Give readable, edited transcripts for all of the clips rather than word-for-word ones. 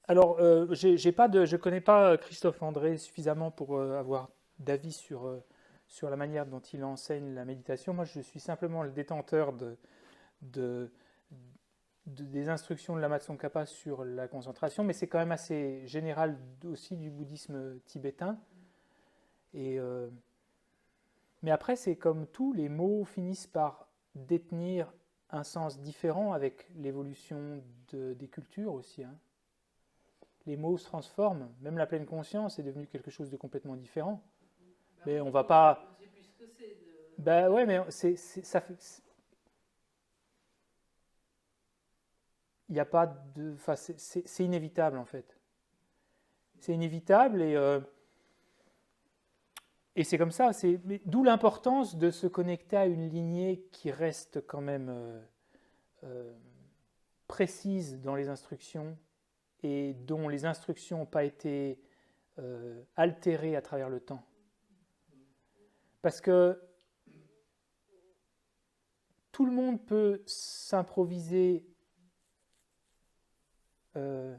Alors, je connais pas Christophe André suffisamment pour avoir d'avis sur la manière dont il enseigne la méditation. Moi, je suis simplement le détenteur de- des instructions de Lama Tsongkhapa sur la concentration, mais c'est quand même assez général aussi du bouddhisme tibétain. Et, mais après, c'est comme tout, les mots finissent par détenir un sens différent avec l'évolution des cultures aussi, hein. Les mots se transforment, même la pleine conscience est devenue quelque chose de complètement différent. Bah Mais oui, on mais va pas. on sait plus ce que c'est. Ben ouais, mais il n'y a pas de. Enfin, c'est inévitable en fait. C'est inévitable et c'est comme ça. D'où l'importance de se connecter à une lignée qui reste quand même euh, précise dans les instructions et dont les instructions n'ont pas été altérées à travers le temps. Parce que tout le monde peut s'improviser euh,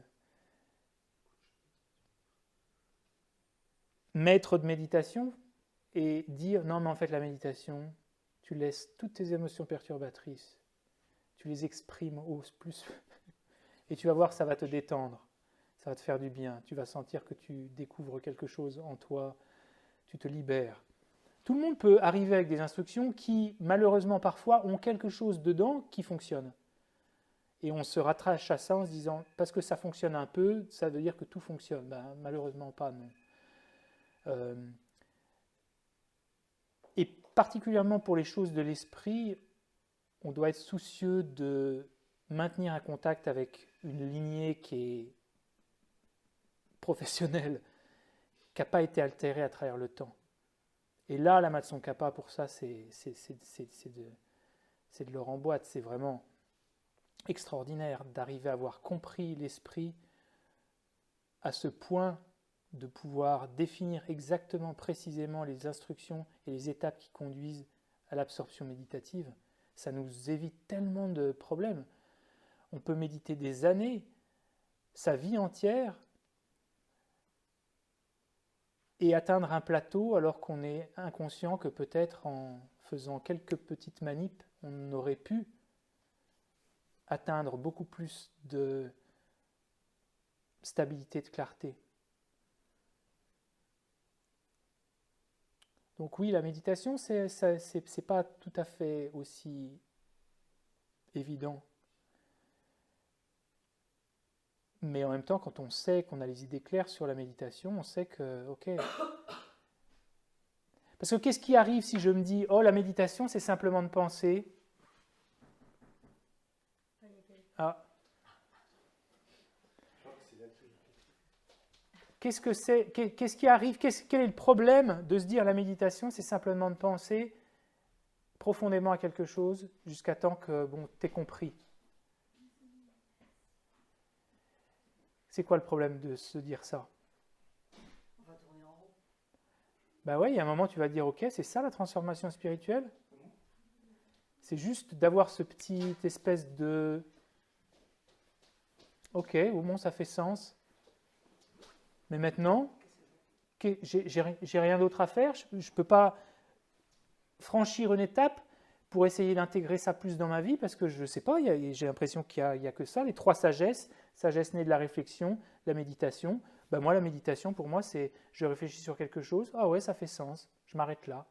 maître de méditation et dire non mais en fait la méditation, tu laisses toutes tes émotions perturbatrices, tu les exprimes au plus et tu vas voir ça va te détendre, ça va te faire du bien, tu vas sentir que tu découvres quelque chose en toi, tu te libères. Tout le monde peut arriver avec des instructions qui malheureusement parfois ont quelque chose dedans qui fonctionne. Et on se rattache à ça en se disant parce que ça fonctionne un peu, ça veut dire que tout fonctionne. Ben, malheureusement pas, non. Euh, et particulièrement pour les choses de l'esprit, on doit être soucieux de maintenir un contact avec une lignée qui est professionnelle, qui n'a pas été altérée à travers le temps. Et là, la Matson Kappa, pour ça, c'est de l'or en boîte. C'est vraiment extraordinaire d'arriver à avoir compris l'esprit à ce point de pouvoir définir exactement, précisément les instructions et les étapes qui conduisent à l'absorption méditative. Ça nous évite tellement de problèmes. On peut méditer des années, sa vie entière, et atteindre un plateau alors qu'on est inconscient que peut-être en faisant quelques petites manips, on aurait pu atteindre beaucoup plus de stabilité, de clarté. Donc oui, la méditation, c'est pas tout à fait aussi évident. Mais en même temps, quand on sait qu'on a les idées claires sur la méditation, on sait que, ok. Parce que qu'est-ce qui arrive si je me dis, oh, la méditation, c'est simplement de penser. Ah, qu'est-ce que c'est, qu'est-ce qui arrive, quel est le problème de se dire la méditation, c'est simplement de penser profondément à quelque chose jusqu'à temps que, bon, t'aies compris. C'est quoi le problème de se dire ça? On va tourner en rond. Bah ouais, il y a un moment, tu vas dire, ok, c'est ça la transformation spirituelle. C'est juste d'avoir ce petit espèce de, ok, au moins ça fait sens. Mais maintenant, j'ai rien d'autre à faire. Je ne peux pas franchir une étape pour essayer d'intégrer ça plus dans ma vie parce que je ne sais pas, j'ai l'impression qu'il y a que ça, les trois sagesses, sagesse née de la réflexion, de la méditation. Ben moi, la méditation, pour moi, c'est je réfléchis sur quelque chose, ah ouais, ça fait sens, je m'arrête là.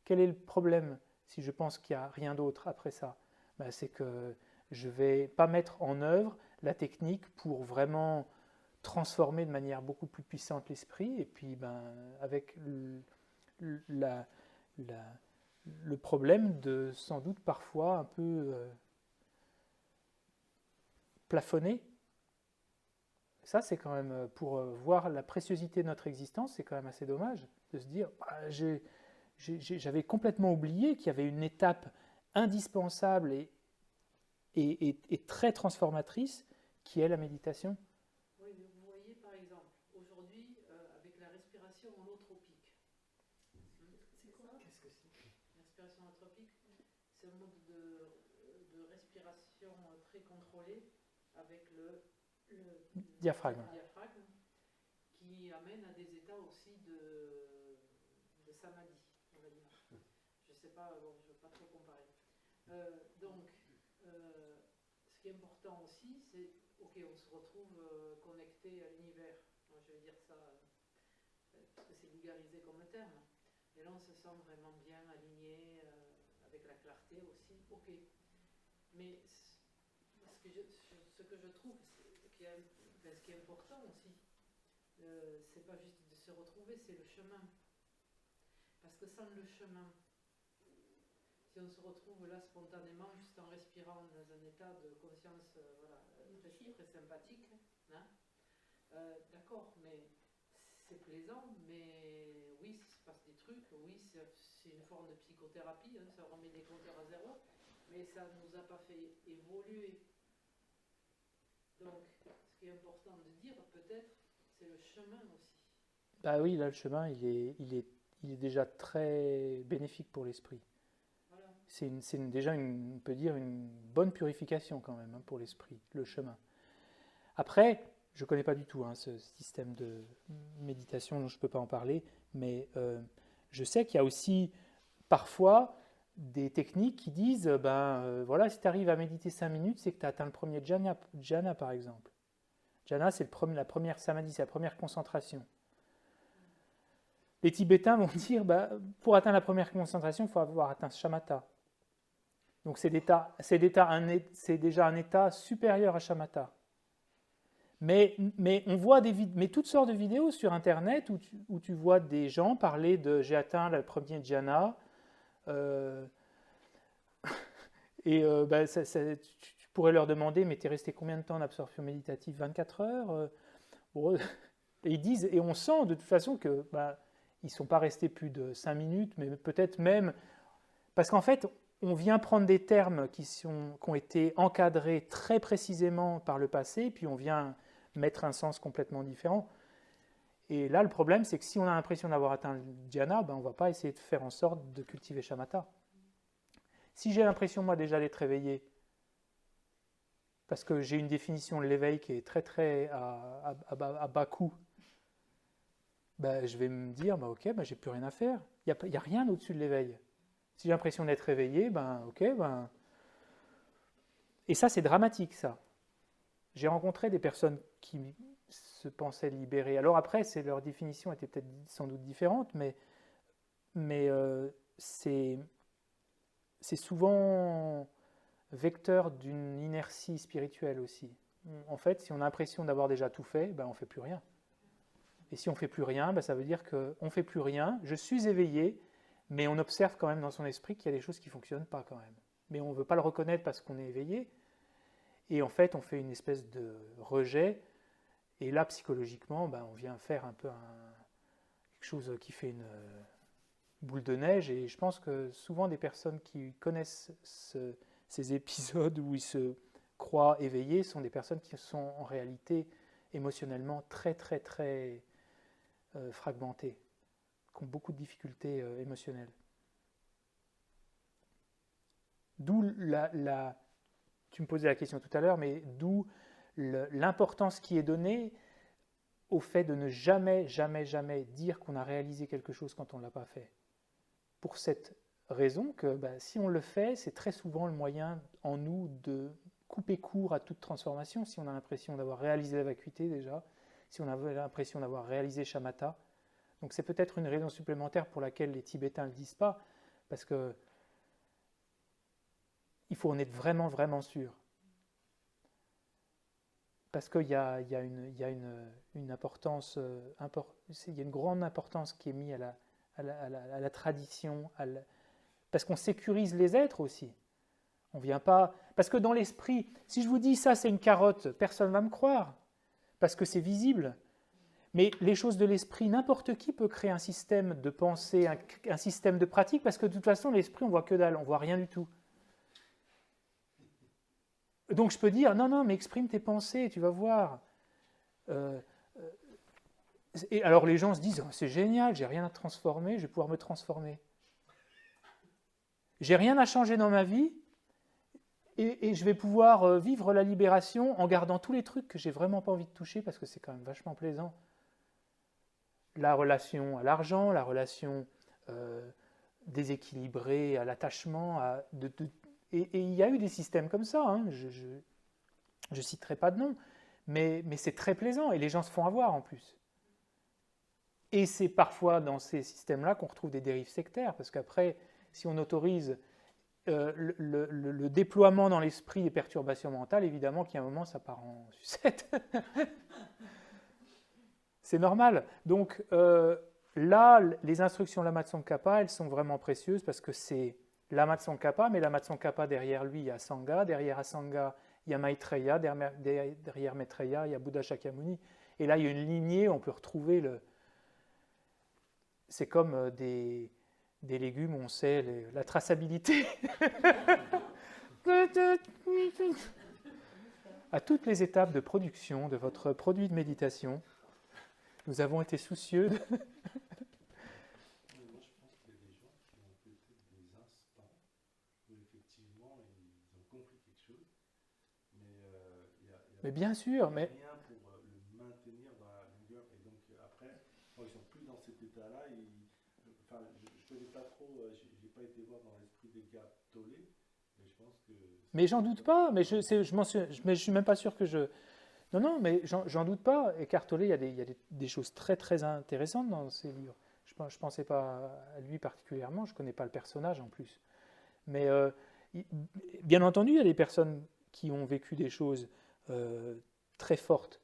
Quel est le problème si je pense qu'il n'y a rien d'autre après ça? Ben, c'est que je ne vais pas mettre en œuvre la technique pour vraiment transformer de manière beaucoup plus puissante l'esprit et puis ben, avec la, la, le problème de sans doute parfois un peu plafonner. Ça, c'est quand même, pour voir la préciosité de notre existence, c'est quand même assez dommage de se dire, bah, j'avais complètement oublié qu'il y avait une étape indispensable et très transformatrice qui est la méditation. Oui, mais vous voyez par exemple, aujourd'hui, avec la respiration holotropique, c'est quoi? Qu'est-ce que c'est? Respiration holotropique, c'est un mode de respiration très contrôlé avec le Diaphragme. Qui amène à des états aussi de samadhi, on va dire. Je ne sais pas, bon, je ne veux pas trop comparer. Donc, ce qui est important aussi, c'est, ok, on se retrouve connecté à l'univers. Moi, je vais dire ça, parce que c'est vulgarisé comme terme. Et là, on se sent vraiment bien aligné, avec la clarté aussi, ok. Mais ce que je trouve, ce qui est important aussi, c'est pas juste de se retrouver, c'est le chemin. Parce que sans le chemin, si on se retrouve là spontanément, juste en respirant dans un état de conscience très sympathique, hein, d'accord, mais c'est plaisant, mais oui, il se passe des trucs, oui, c'est une forme de psychothérapie, hein, ça remet des compteurs à zéro, mais ça ne nous a pas fait évoluer. Donc, ce qui est important de dire, peut-être, c'est le chemin aussi. Bah oui, là, le chemin, il est déjà très bénéfique pour l'esprit. Voilà. C'est déjà, on peut dire, une bonne purification quand même, hein, pour l'esprit, le chemin. Après, je ne connais pas du tout, hein, ce système de méditation, donc je ne peux pas en parler, mais je sais qu'il y a aussi parfois des techniques qui disent, voilà, si tu arrives à méditer 5 minutes, c'est que tu as atteint le premier jhana, par exemple. Jhana, c'est la première samadhi, c'est la première concentration. Les Tibétains vont dire, pour atteindre la première concentration, il faut avoir atteint shamatha. Donc c'est déjà un état supérieur à shamatha. Mais on voit toutes sortes de vidéos sur Internet où tu vois des gens parler de « j'ai atteint le premier dhyana ». Tu pourrais leur demander « mais tu es resté combien de temps en absorption méditative ? 24 heures ?» Et ils disent, et on sent de toute façon que ils ne sont pas restés plus de 5 minutes, mais peut-être même... Parce qu'en fait, on vient prendre des termes qui ont été encadrés très précisément par le passé, puis on vient mettre un sens complètement différent. Et là, le problème, c'est que si on a l'impression d'avoir atteint le dhyana, on ne va pas essayer de faire en sorte de cultiver shamatha. Si j'ai l'impression, moi, déjà d'être éveillé, parce que j'ai une définition de l'éveil qui est très, très à bas coût, je vais me dire, ok, j'ai plus rien à faire. Il n'y a rien au-dessus de l'éveil. Si j'ai l'impression d'être éveillé, Et ça, c'est dramatique, ça. J'ai rencontré des personnes qui se pensaient libérées. Alors après, leur définition était peut-être sans doute différente, mais c'est souvent vecteur d'une inertie spirituelle aussi. En fait, si on a l'impression d'avoir déjà tout fait, on ne fait plus rien. Et si on ne fait plus rien, ça veut dire qu'on ne fait plus rien, je suis éveillé, mais on observe quand même dans son esprit qu'il y a des choses qui ne fonctionnent pas quand même. Mais on ne veut pas le reconnaître parce qu'on est éveillé. Et en fait, on fait une espèce de rejet. Et là, psychologiquement, on vient faire un peu quelque chose qui fait une boule de neige. Et je pense que souvent, des personnes qui connaissent ces épisodes où ils se croient éveillés sont des personnes qui sont en réalité émotionnellement très, très, très fragmentées, qui ont beaucoup de difficultés émotionnelles. D'où tu me posais la question tout à l'heure, mais d'où l'importance qui est donnée au fait de ne jamais, jamais, jamais dire qu'on a réalisé quelque chose quand on ne l'a pas fait. Pour cette raison que si on le fait, c'est très souvent le moyen en nous de couper court à toute transformation. Si on a l'impression d'avoir réalisé la vacuité déjà, si on a l'impression d'avoir réalisé shamatha. Donc c'est peut-être une raison supplémentaire pour laquelle les Tibétains ne le disent pas, parce que il faut en être vraiment, vraiment sûr. Parce qu'il y a une importance, il y a une grande importance qui est mise à la tradition, parce qu'on sécurise les êtres aussi. On vient pas... Parce que dans l'esprit, si je vous dis ça c'est une carotte, personne ne va me croire, parce que c'est visible. Mais les choses de l'esprit, n'importe qui peut créer un système de pensée, un système de pratique, parce que de toute façon, l'esprit, on voit que dalle, on voit rien du tout. Donc je peux dire, non, mais exprime tes pensées, tu vas voir. Et alors les gens se disent, c'est génial, j'ai rien à transformer, je vais pouvoir me transformer. J'ai rien à changer dans ma vie, et je vais pouvoir vivre la libération en gardant tous les trucs que j'ai vraiment pas envie de toucher parce que c'est quand même vachement plaisant. La relation à l'argent, la relation déséquilibrée à l'attachement, et il y a eu des systèmes comme ça, hein, je citerai pas de nom, mais c'est très plaisant et les gens se font avoir en plus. Et c'est parfois dans ces systèmes-là qu'on retrouve des dérives sectaires, parce qu'après, si on autorise le déploiement dans l'esprit des perturbations mentales, évidemment qu'à un moment, ça part en sucette. C'est normal. Donc là, les instructions Lama Tsongkhapa, elles sont vraiment précieuses, parce que c'est Lama Tsongkhapa, mais Lama Tsongkhapa, derrière lui, il y a Sangha, derrière Asanga, il y a Maitreya, derrière Maitreya, il y a Bouddha Shakyamuni. Et là, il y a une lignée, on peut retrouver c'est comme des légumes, on sait la traçabilité. À toutes les étapes de production de votre produit de méditation, nous avons été soucieux de... Moi, je pense qu'il y a des gens qui ont peut-être des instants où effectivement ils ont compris quelque chose, mais il y a Mais bien sûr, mais... rien pour le maintenir dans la longueur. Et donc après, quand ils sont plus dans cet état-là, enfin, je connais pas trop, j'ai pas été voir dans l'esprit d'Eckhart Tolle, mais je pense que... Mais j'en doute pas, mais je suis même pas sûr que je... Non, mais j'en doute pas. Eckhart Tolle, il y a des choses très très intéressantes dans ses livres. Je pensais pas à lui particulièrement, je connais pas le personnage en plus. Mais bien entendu, il y a des personnes qui ont vécu des choses très fortes.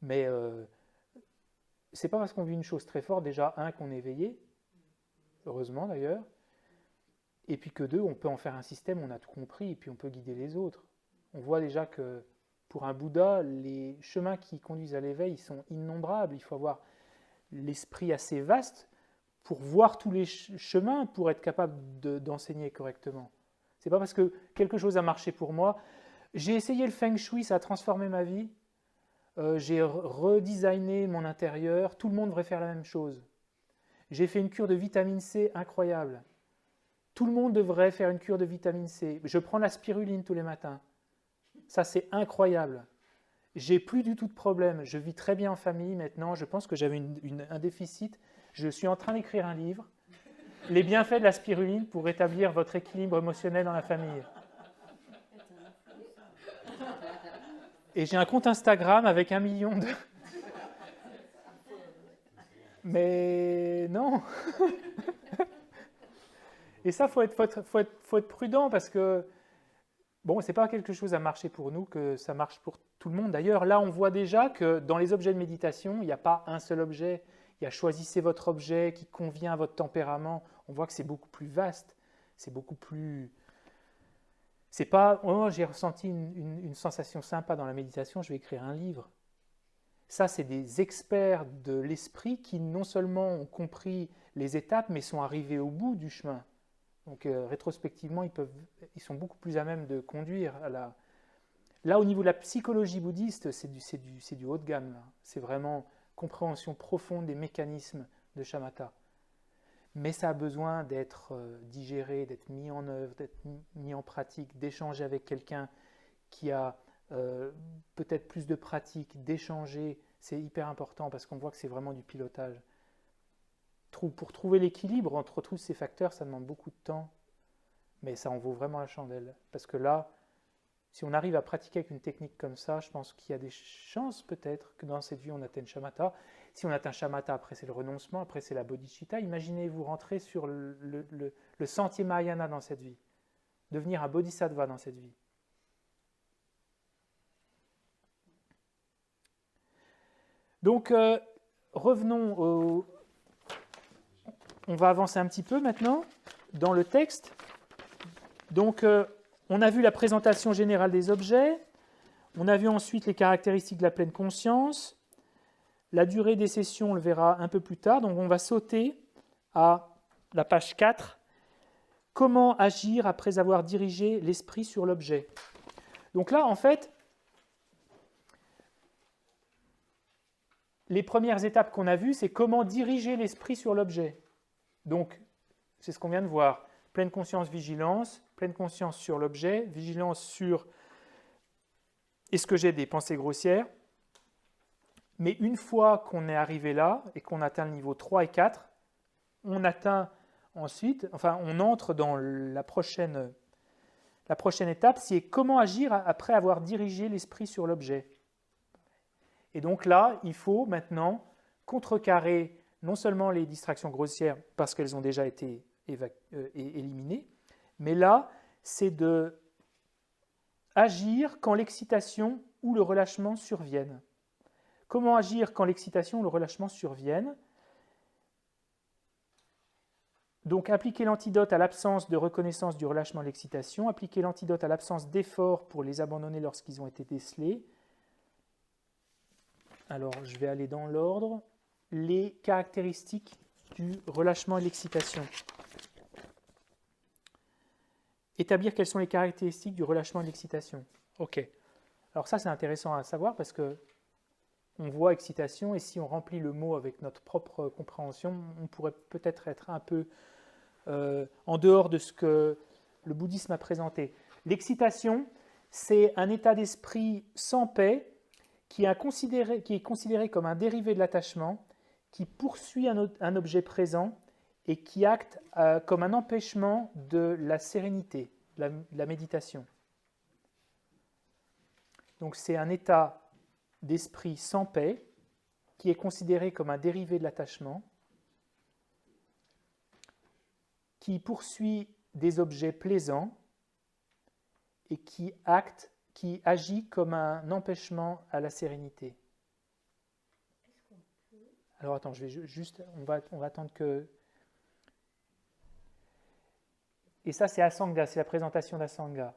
Mais c'est pas parce qu'on vit une chose très forte, déjà, qu'on est éveillé, heureusement d'ailleurs, et puis que deux, on peut en faire un système, on a tout compris, et puis on peut guider les autres. On voit déjà que pour un Bouddha, les chemins qui conduisent à l'éveil sont innombrables. Il faut avoir l'esprit assez vaste pour voir tous les chemins, pour être capable d'enseigner correctement. C'est pas parce que quelque chose a marché pour moi. J'ai essayé le Feng Shui, ça a transformé ma vie. J'ai redesigné mon intérieur. Tout le monde devrait faire la même chose. J'ai fait une cure de vitamine C incroyable. Tout le monde devrait faire une cure de vitamine C. Je prends la spiruline tous les matins. Ça, c'est incroyable. J'ai plus du tout de problème. Je vis très bien en famille maintenant. Je pense que j'avais un déficit. Je suis en train d'écrire un livre. Les bienfaits de la spiruline pour rétablir votre équilibre émotionnel dans la famille. Et j'ai un compte Instagram avec 1 million de... Mais non. Et ça, faut être prudent parce que bon, c'est pas quelque chose à marcher pour nous, que ça marche pour tout le monde. D'ailleurs, là, on voit déjà que dans les objets de méditation, il n'y a pas un seul objet. Il y a choisissez votre objet qui convient à votre tempérament. On voit que c'est beaucoup plus vaste. C'est beaucoup plus... C'est pas, oh, j'ai ressenti une sensation sympa dans la méditation, je vais écrire un livre. Ça, c'est des experts de l'esprit qui non seulement ont compris les étapes, mais sont arrivés au bout du chemin. Donc rétrospectivement, ils sont beaucoup plus à même de conduire à la... Là, au niveau de la psychologie bouddhiste, c'est du haut de gamme. C'est vraiment compréhension profonde des mécanismes de shamatha. Mais ça a besoin d'être digéré, d'être mis en œuvre, d'être mis en pratique, d'échanger avec quelqu'un qui a peut-être plus de pratique, d'échanger. C'est hyper important parce qu'on voit que c'est vraiment du pilotage. Pour trouver l'équilibre entre tous ces facteurs, ça demande beaucoup de temps, mais ça en vaut vraiment la chandelle. Parce que là, si on arrive à pratiquer avec une technique comme ça, je pense qu'il y a des chances peut-être que dans cette vie on atteigne shamatha. Si on atteint shamatha, après c'est le renoncement, après c'est la bodhicitta. Imaginez-vous rentrer sur le sentier Mahayana dans cette vie, devenir un bodhisattva dans cette vie. Donc revenons au... On va avancer un petit peu maintenant dans le texte. Donc, on a vu la présentation générale des objets. On a vu ensuite les caractéristiques de la pleine conscience. La durée des sessions, on le verra un peu plus tard. Donc, on va sauter à la page 4. Comment agir après avoir dirigé l'esprit sur l'objet? Donc là, en fait, les premières étapes qu'on a vues, c'est comment diriger l'esprit sur l'objet. Donc, c'est ce qu'on vient de voir. pleine conscience, vigilance, pleine conscience sur l'objet, vigilance sur est-ce que j'ai des pensées grossières. Mais une fois qu'on est arrivé là et qu'on atteint le niveau 3 et 4, on atteint ensuite, enfin on entre dans la prochaine étape, c'est comment agir après avoir dirigé l'esprit sur l'objet. Et donc là, il faut maintenant contrecarrer non seulement les distractions grossières parce qu'elles ont déjà été éliminées, mais là, c'est de agir quand l'excitation ou le relâchement surviennent. Comment agir quand l'excitation ou le relâchement surviennent? Donc, appliquer l'antidote à l'absence de reconnaissance du relâchement de l'excitation, appliquer l'antidote à l'absence d'effort pour les abandonner lorsqu'ils ont été décelés. Alors, je vais aller dans l'ordre. Les caractéristiques du relâchement et de l'excitation. Établir quelles sont les caractéristiques du relâchement et de l'excitation. Ok. Alors ça, c'est intéressant à savoir parce que on voit excitation et si on remplit le mot avec notre propre compréhension, on pourrait peut-être être un peu en dehors de ce que le bouddhisme a présenté. L'excitation, c'est un état d'esprit sans paix qui est considéré comme un dérivé de l'attachement, qui poursuit un objet présent et qui acte comme un empêchement de la sérénité, de la méditation. Donc c'est un état d'esprit sans paix qui est considéré comme un dérivé de l'attachement, qui poursuit des objets plaisants et qui agit comme un empêchement à la sérénité. Alors attends, je vais juste, on va attendre que... Et ça c'est Asanga, c'est la présentation d'Asanga.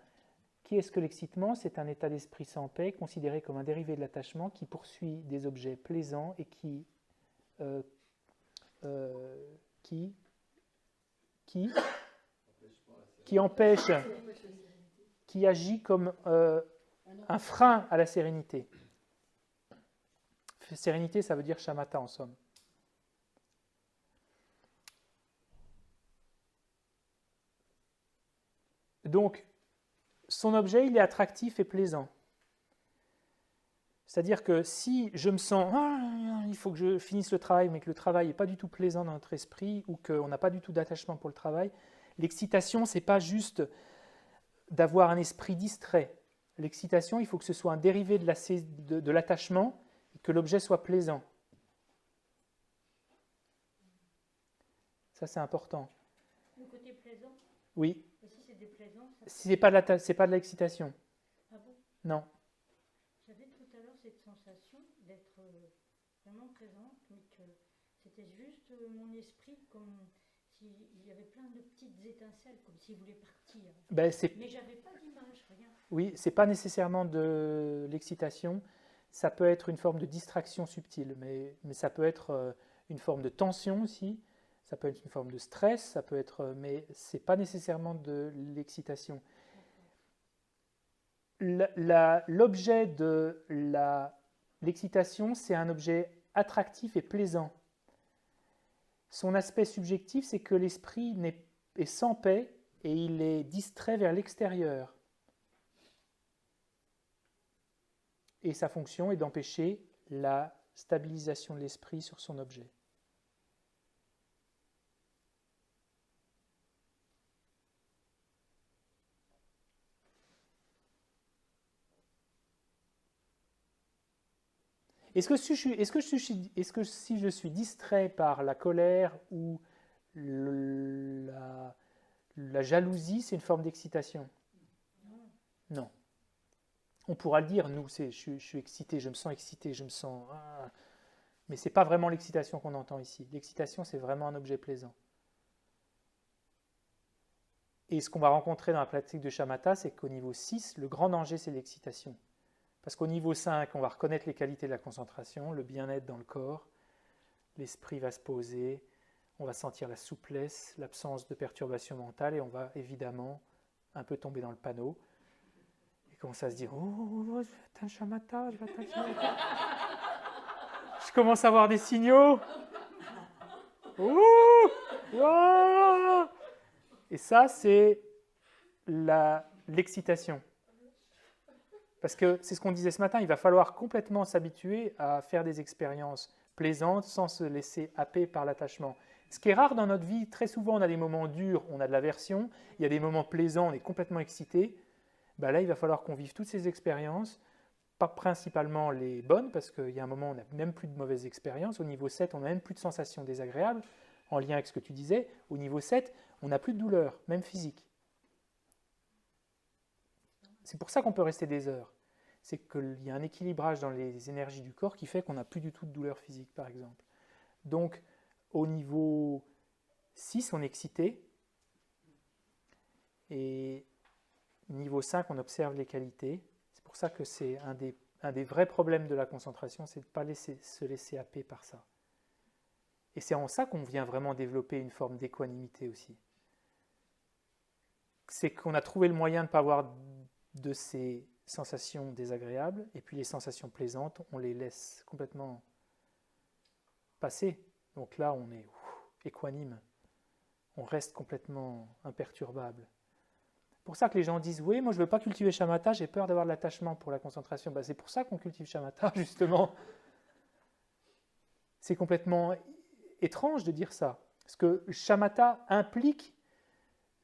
Qu'est-ce que l'excitement? C'est un état d'esprit sans paix, considéré comme un dérivé de l'attachement, qui poursuit des objets plaisants et qui empêche, qui agit comme un frein à la sérénité. Sérénité, ça veut dire shamatha en somme. Donc, son objet, il est attractif et plaisant. C'est-à-dire que si je me sens il faut que je finisse le travail, mais que le travail n'est pas du tout plaisant dans notre esprit ou qu'on n'a pas du tout d'attachement pour le travail, l'excitation, ce n'est pas juste d'avoir un esprit distrait. L'excitation, il faut que ce soit un dérivé de l'attachement et que l'objet soit plaisant. Ça, c'est important. Le côté plaisant? Oui. Et si c'est déplaisant, c'est pas de l'excitation. Ah bon? Non. J'avais tout à l'heure cette sensation d'être vraiment présente, mais que c'était juste mon esprit, comme s'il y avait plein de petites étincelles, comme s'il voulait partir. Ben, mais j'avais pas d'image, rien. Oui, c'est pas nécessairement de l'excitation. Ça peut être une forme de distraction subtile, mais ça peut être une forme de tension aussi. Ça peut être une forme de stress, ça peut être, mais c'est pas nécessairement de l'excitation. L'objet de l'excitation, c'est un objet attractif et plaisant. Son aspect subjectif, c'est que l'esprit est sans paix et il est distrait vers l'extérieur. Et sa fonction est d'empêcher la stabilisation de l'esprit sur son objet. Est-ce que si je suis distrait par la colère ou la jalousie, c'est une forme d'excitation? Non. On pourra le dire, nous, je suis excité, je me sens excité, je me sens... Mais ce n'est pas vraiment l'excitation qu'on entend ici. L'excitation, c'est vraiment un objet plaisant. Et ce qu'on va rencontrer dans la pratique de shamatha, c'est qu'au niveau 6, le grand danger, c'est l'excitation. Parce qu'au niveau 5, on va reconnaître les qualités de la concentration, le bien-être dans le corps, l'esprit va se poser, on va sentir la souplesse, l'absence de perturbation mentale et on va évidemment un peu tomber dans le panneau et commencer à se dire « Oh, je vais atteindre shamatha, je vais atteindre shamatha. » Je commence à avoir des signaux. « Oh, oh !» Et ça, c'est l'excitation. Parce que c'est ce qu'on disait ce matin, il va falloir complètement s'habituer à faire des expériences plaisantes sans se laisser happer par l'attachement. Ce qui est rare dans notre vie, très souvent on a des moments durs, on a de l'aversion, il y a des moments plaisants, on est complètement excité. Ben là, il va falloir qu'on vive toutes ces expériences, pas principalement les bonnes, parce qu'il y a un moment où on n'a même plus de mauvaises expériences. Au niveau 7, on n'a même plus de sensations désagréables, en lien avec ce que tu disais. Au niveau 7, on n'a plus de douleur, même physique. C'est pour ça qu'on peut rester des heures. C'est qu'il y a un équilibrage dans les énergies du corps qui fait qu'on n'a plus du tout de douleur physique, par exemple. Donc, au niveau 6, on est excité. Et niveau 5, on observe les qualités. C'est pour ça que c'est un des vrais problèmes de la concentration, c'est de ne pas se laisser happer par ça. Et c'est en ça qu'on vient vraiment développer une forme d'équanimité aussi. C'est qu'on a trouvé le moyen de ne pas avoir de ces sensations désagréables, et puis les sensations plaisantes, on les laisse complètement passer. Donc là, on est équanime. On reste complètement imperturbable. C'est pour ça que les gens disent « Oui, moi je ne veux pas cultiver shamatha, j'ai peur d'avoir de l'attachement pour la concentration. » C'est pour ça qu'on cultive shamatha, justement. C'est complètement étrange de dire ça. Parce que shamatha implique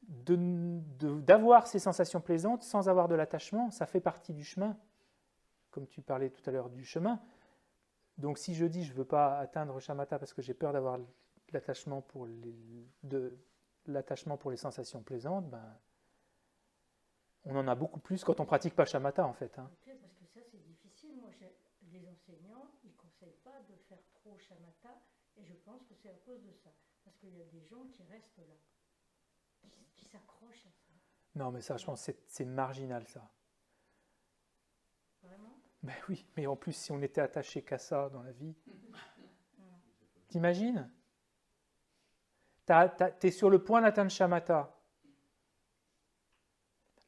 d'avoir ces sensations plaisantes sans avoir de l'attachement. Ça fait partie du chemin. Comme tu parlais tout à l'heure du chemin. Donc si je dis je ne veux pas atteindre shamatha parce que j'ai peur d'avoir l'attachement pour les sensations plaisantes, on en a beaucoup plus quand on ne pratique pas shamatha en fait. Parce que ça c'est difficile. Moi, les enseignants, ils ne conseillent pas de faire trop shamatha et je pense que c'est à cause de ça. Parce qu'il y a des gens qui restent là, qui s'accrochent à ça. Non mais ça je pense que c'est marginal ça. Vraiment ? Ben oui, mais en plus si on était attaché qu'à ça dans la vie, t'imagines ? T'es sur le point d'atteindre shamatha.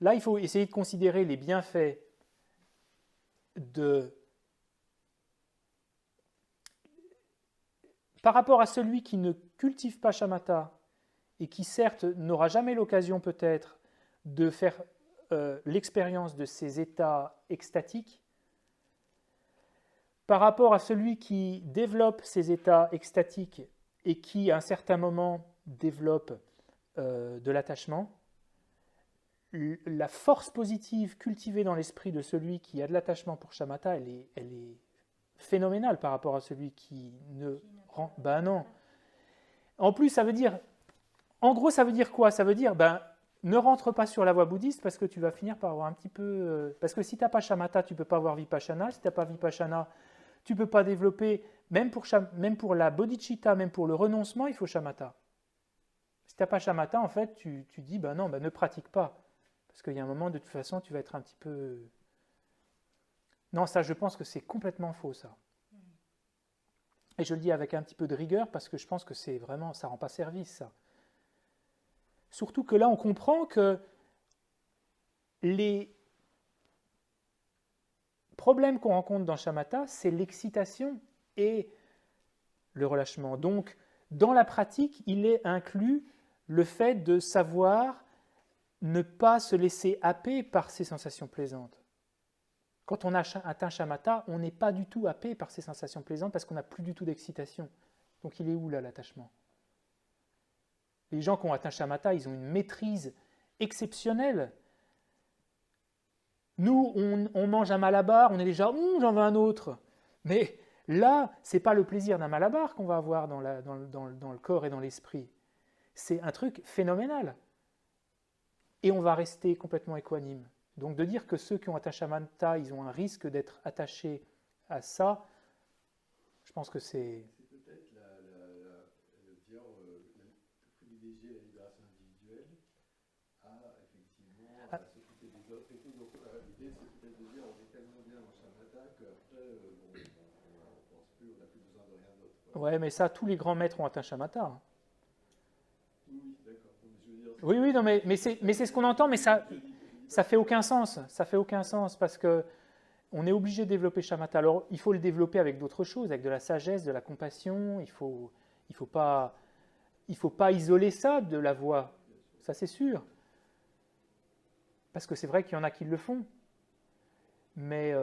Là, il faut essayer de considérer les bienfaits par rapport à celui qui ne cultive pas shamatha et qui certes n'aura jamais l'occasion peut-être de faire l'expérience de ces états extatiques, par rapport à celui qui développe ces états extatiques et qui, à un certain moment, développe de l'attachement, la force positive cultivée dans l'esprit de celui qui a de l'attachement pour shamatha, elle est phénoménale par rapport à celui qui ne rend... Ben non. En plus, ça veut dire... En gros, ça veut dire quoi ? Ça veut dire, ne rentre pas sur la voie bouddhiste parce que tu vas finir par avoir un petit peu... Parce que si tu n'as pas shamatha, tu ne peux pas avoir vipassana. Si tu n'as pas vipassana, tu ne peux pas développer... Même pour la bodhicitta, même pour le renoncement, il faut shamatha. Si tu n'as pas shamatha, en fait, tu dis, non, ne pratique pas. Parce qu'il y a un moment, de toute façon, tu vas être un petit peu... Non, ça, je pense que c'est complètement faux, ça. Et je le dis avec un petit peu de rigueur, parce que je pense que c'est vraiment... Ça ne rend pas service, ça. Surtout que là, on comprend que les problèmes qu'on rencontre dans shamatha, c'est l'excitation et le relâchement. Donc, dans la pratique, il est inclus le fait de savoir ne pas se laisser happer par ces sensations plaisantes. Quand on a atteint shamatha, on n'est pas du tout happé par ces sensations plaisantes parce qu'on n'a plus du tout d'excitation. Donc il est où là l'attachement ? Les gens qui ont atteint shamatha, ils ont une maîtrise exceptionnelle. Nous, on mange un malabar, on est déjà « j'en veux un autre ». Mais là, ce n'est pas le plaisir d'un malabar qu'on va avoir dans le corps et dans l'esprit. C'est un truc phénoménal. Et on va rester complètement équanime. Donc de dire que ceux qui ont atteint shamatha, ils ont un risque d'être attachés à ça, je pense que c'est... C'est peut-être privilégier la libération individuelle à effectivement s'occuper des autres et tout. Donc l'idée c'est peut-être de dire on est tellement bien en shamatha qu'après on ne pense plus, on n'a plus besoin de rien d'autre. Ouais, mais ça, tous les grands maîtres ont atteint shamatha. Oui, d'accord. Oui, non, mais c'est ce qu'on entend, mais ça fait aucun sens. Ça fait aucun sens parce que on est obligé de développer shamatha. Alors, il faut le développer avec d'autres choses, avec de la sagesse, de la compassion. Il faut pas isoler ça de la voie. ça c'est sûr. Parce que c'est vrai qu'il y en a qui le font. Mais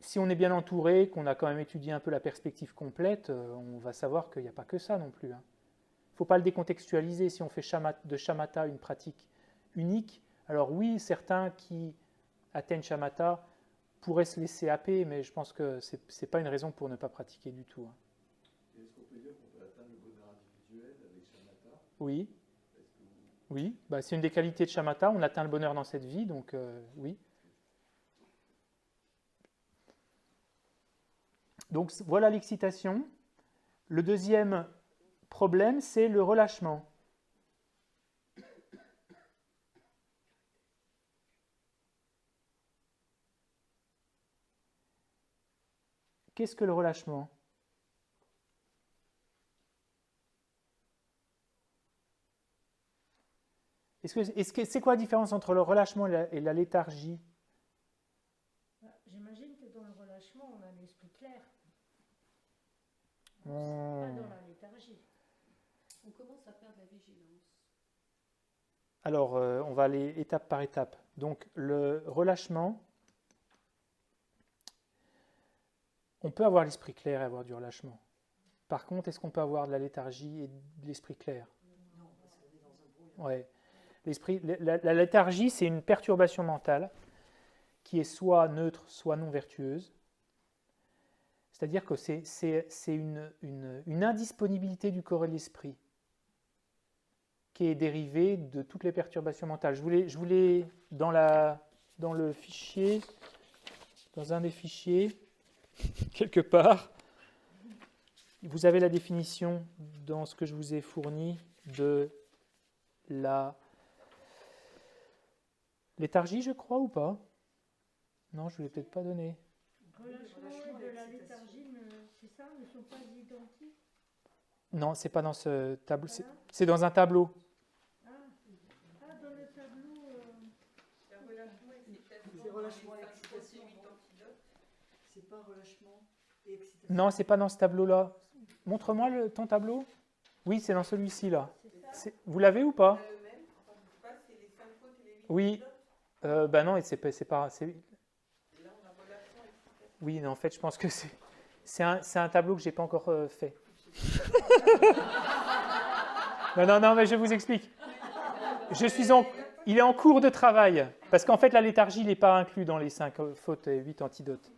si on est bien entouré, qu'on a quand même étudié un peu la perspective complète, on va savoir qu'il n'y a pas que ça non plus. Il ne faut pas le décontextualiser. Si on fait de shamatha une pratique unique, alors oui, certains qui atteignent shamatha pourraient se laisser happer, mais je pense que ce n'est pas une raison pour ne pas pratiquer du tout. Est-ce qu'on peut dire qu'on peut atteindre le bonheur individuel avec shamatha? Oui, Est-ce que vous- oui. Bah, c'est une des qualités de shamatha. On atteint le bonheur dans cette vie, donc oui. Donc voilà l'excitation. Le deuxième problème, c'est le relâchement. Qu'est-ce que le relâchement? C'est quoi la différence entre le relâchement et la léthargie? J'imagine que dans le relâchement, on a l'esprit clair, pas Hmm. dans la léthargie. On commence à perdre la vigilance. Alors, on va aller étape par étape. Donc, le relâchement, on peut avoir l'esprit clair et avoir du relâchement. Par contre, est-ce qu'on peut avoir de la léthargie et de l'esprit clair? Non, parce qu'on est dans un brouillard. Ouais. La léthargie, c'est une perturbation mentale qui est soit neutre, soit non vertueuse. C'est-à-dire que c'est une indisponibilité du corps et de l'esprit qui est dérivée de toutes les perturbations mentales. Je voulais dans le fichier, dans un des fichiers, quelque part, vous avez la définition dans ce que je vous ai fourni de la léthargie, je crois, ou pas? Non, je ne vous l'ai peut-être pas donné. Relâchement et de la léthargie, c'est ça, ne sont pas identiques. Non, c'est pas dans ce tableau. Voilà. C'est dans un tableau. Ah, dans le tableau. C'est relâchement et excitation. C'est pas relâchement et excitation. Non, c'est pas dans ce tableau-là. Montre-moi ton tableau. Oui, c'est dans celui-ci là. Vous l'avez ou pas? Oui. Bah non, c'est pas. Oui, non, en fait, je pense que c'est un tableau que j'ai pas encore fait. Non, mais je vous explique. Il est en cours de travail, parce qu'en fait, la léthargie n'est pas inclus dans les 5 fautes et 8 antidotes.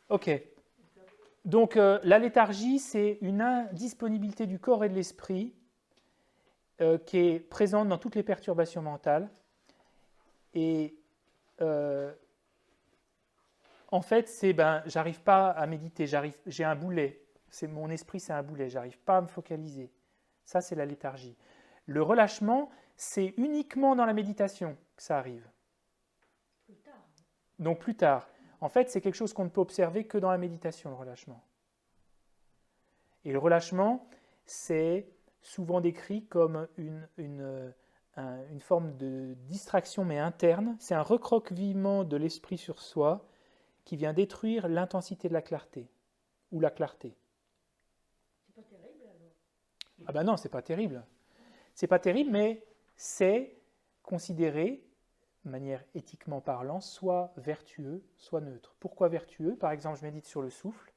Ok. Donc, la léthargie, c'est une indisponibilité du corps et de l'esprit qui est présente dans toutes les perturbations mentales. Et en fait, j'arrive pas à méditer, j'ai un boulet. Mon esprit, c'est un boulet, j'arrive pas à me focaliser. Ça, c'est la léthargie. Le relâchement, c'est uniquement dans la méditation que ça arrive. Plus tard. Donc plus tard. En fait, c'est quelque chose qu'on ne peut observer que dans la méditation, le relâchement. Et le relâchement, c'est souvent décrit comme une forme de distraction, mais interne. C'est un recroquevillement de l'esprit sur soi qui vient détruire l'intensité de la clarté, ou la clarté. C'est pas terrible alors. Ah ben non, c'est pas terrible. C'est pas terrible, mais c'est considéré, de manière éthiquement parlant, soit vertueux, soit neutre. Pourquoi vertueux? Par exemple, je médite sur le souffle,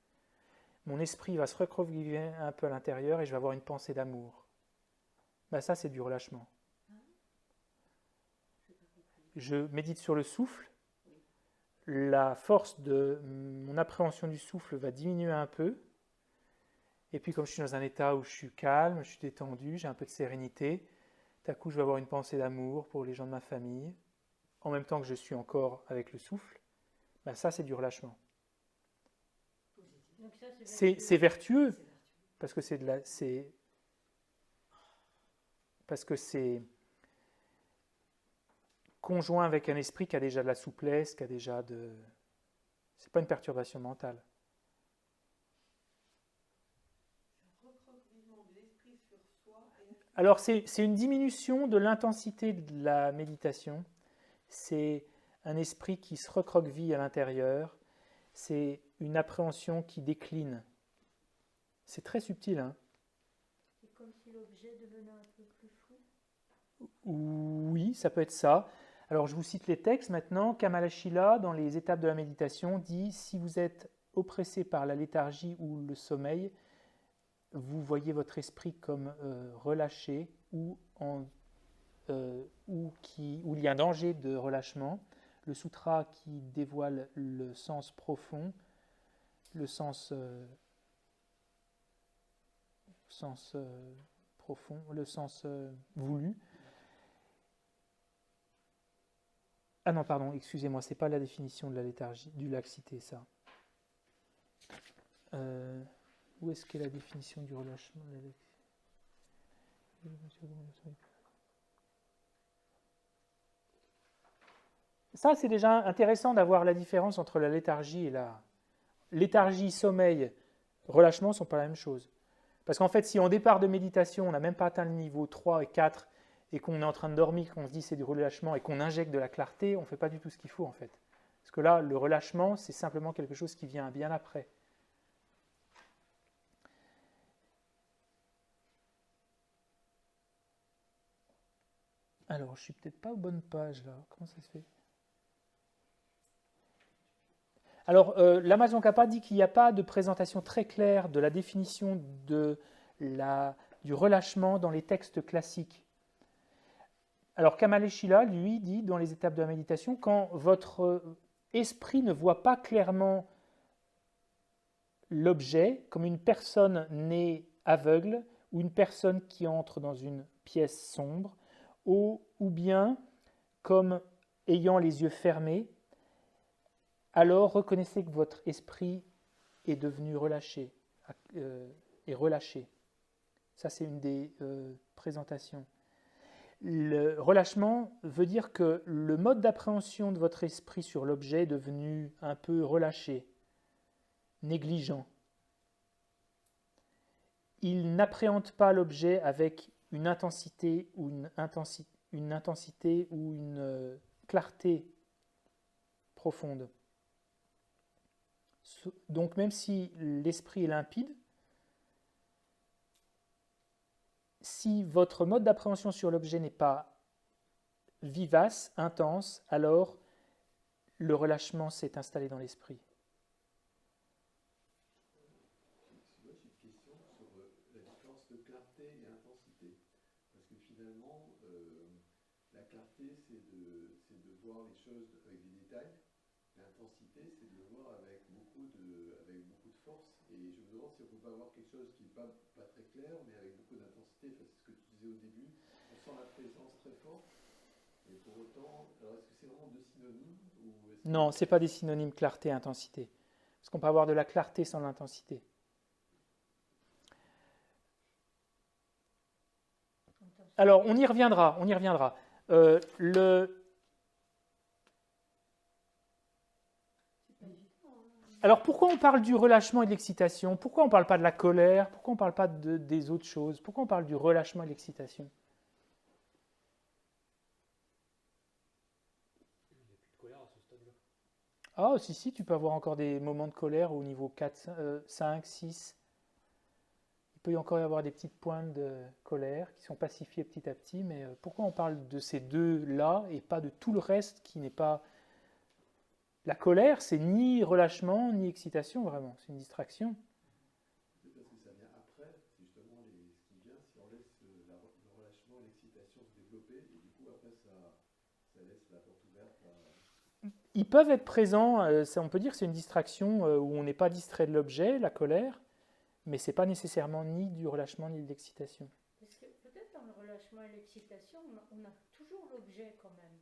mon esprit va se recroqueviller un peu à l'intérieur et je vais avoir une pensée d'amour. Ben ça, c'est du relâchement. Je médite sur le souffle, la force de mon appréhension du souffle va diminuer un peu, et puis comme je suis dans un état où je suis calme, je suis détendu, j'ai un peu de sérénité, tout à coup je vais avoir une pensée d'amour pour les gens de ma famille, en même temps que je suis encore avec le souffle, ben ça c'est du relâchement. Donc ça, C'est vertueux, parce que c'est conjoint avec un esprit qui a déjà de la souplesse, qui a déjà de... C'est pas une perturbation mentale. Alors c'est une diminution de l'intensité de la méditation. C'est un esprit qui se recroqueville à l'intérieur. C'est une appréhension qui décline. C'est très subtil, hein. C'est comme si l'objet devenait un peu plus flou. Oui, ça peut être ça. Alors, je vous cite les textes maintenant. Kamalashila, dans les étapes de la méditation, dit « Si vous êtes oppressé par la léthargie ou le sommeil, vous voyez votre esprit comme relâché ou où il y a un danger de relâchement. Le sutra qui dévoile le sens profond, le sens profond, le sens voulu. Ah non, pardon, excusez-moi, c'est pas la définition de la léthargie, du laxité, ça. Où est-ce qu'est la définition du relâchement? Ça, c'est déjà intéressant d'avoir la différence entre la léthargie et la... Léthargie, sommeil, relâchement ne sont pas la même chose. Parce qu'en fait, si en départ de méditation, on n'a même pas atteint le niveau 3 et 4, et qu'on est en train de dormir, qu'on se dit c'est du relâchement, et qu'on injecte de la clarté, on ne fait pas du tout ce qu'il faut en fait. Parce que là, le relâchement, c'est simplement quelque chose qui vient bien après. Alors, je suis peut-être pas aux bonnes pages là. Comment ça se fait? Alors, l'Amazon Kappa dit qu'il n'y a pas de présentation très claire de la définition du relâchement dans les textes classiques. Alors, Kamaleshila, lui, dit dans les étapes de la méditation, quand votre esprit ne voit pas clairement l'objet, comme une personne née aveugle ou une personne qui entre dans une pièce sombre, ou bien comme ayant les yeux fermés, alors reconnaissez que votre esprit est devenu relâché, est relâché. Ça, c'est une des présentations. Le relâchement veut dire que le mode d'appréhension de votre esprit sur l'objet est devenu un peu relâché, négligent. Il n'appréhende pas l'objet avec une intensité ou une clarté profonde. Donc même si l'esprit est limpide, si votre mode d'appréhension sur l'objet n'est pas vivace, intense, alors le relâchement s'est installé dans l'esprit. Moi, j'ai une question sur la différence de clarté et intensité. Parce que finalement, la clarté, c'est de voir les choses avec des détails. L'intensité, c'est de le voir avec beaucoup de force. Et je me demande si on ne peut pas avoir quelque chose qui n'est pas très clair, mais avec beaucoup d'intensité. Enfin, c'est ce que tu disais au début. On sent la présence très forte. Et pour autant, alors est-ce que c'est vraiment deux synonymes Non, ce n'est pas des synonymes clarté et intensité. Parce qu'on peut avoir de la clarté sans l'intensité. Alors, on y reviendra. Alors, pourquoi on parle du relâchement et de l'excitation? Pourquoi on ne parle pas de la colère? Pourquoi on ne parle pas des autres choses? Pourquoi on parle du relâchement et de l'excitation? Il n'y a plus de colère à ce stade-là. Ah, si, tu peux avoir encore des moments de colère au niveau 4, 5, 6. Il peut encore y avoir des petites pointes de colère qui sont pacifiées petit à petit, mais pourquoi on parle de ces deux-là et pas de tout le reste qui n'est pas... La colère, c'est ni relâchement, ni excitation, vraiment. C'est une distraction. Parce que ça vient après, c'est justement ce qui vient, si on laisse le relâchement et l'excitation se développer, et du coup, après, ça laisse la porte ouverte à... Ils peuvent être présents, on peut dire que c'est une distraction où on n'est pas distrait de l'objet, la colère, mais ce n'est pas nécessairement ni du relâchement, ni de l'excitation. Parce que peut-être dans le relâchement et l'excitation, on a toujours l'objet quand même.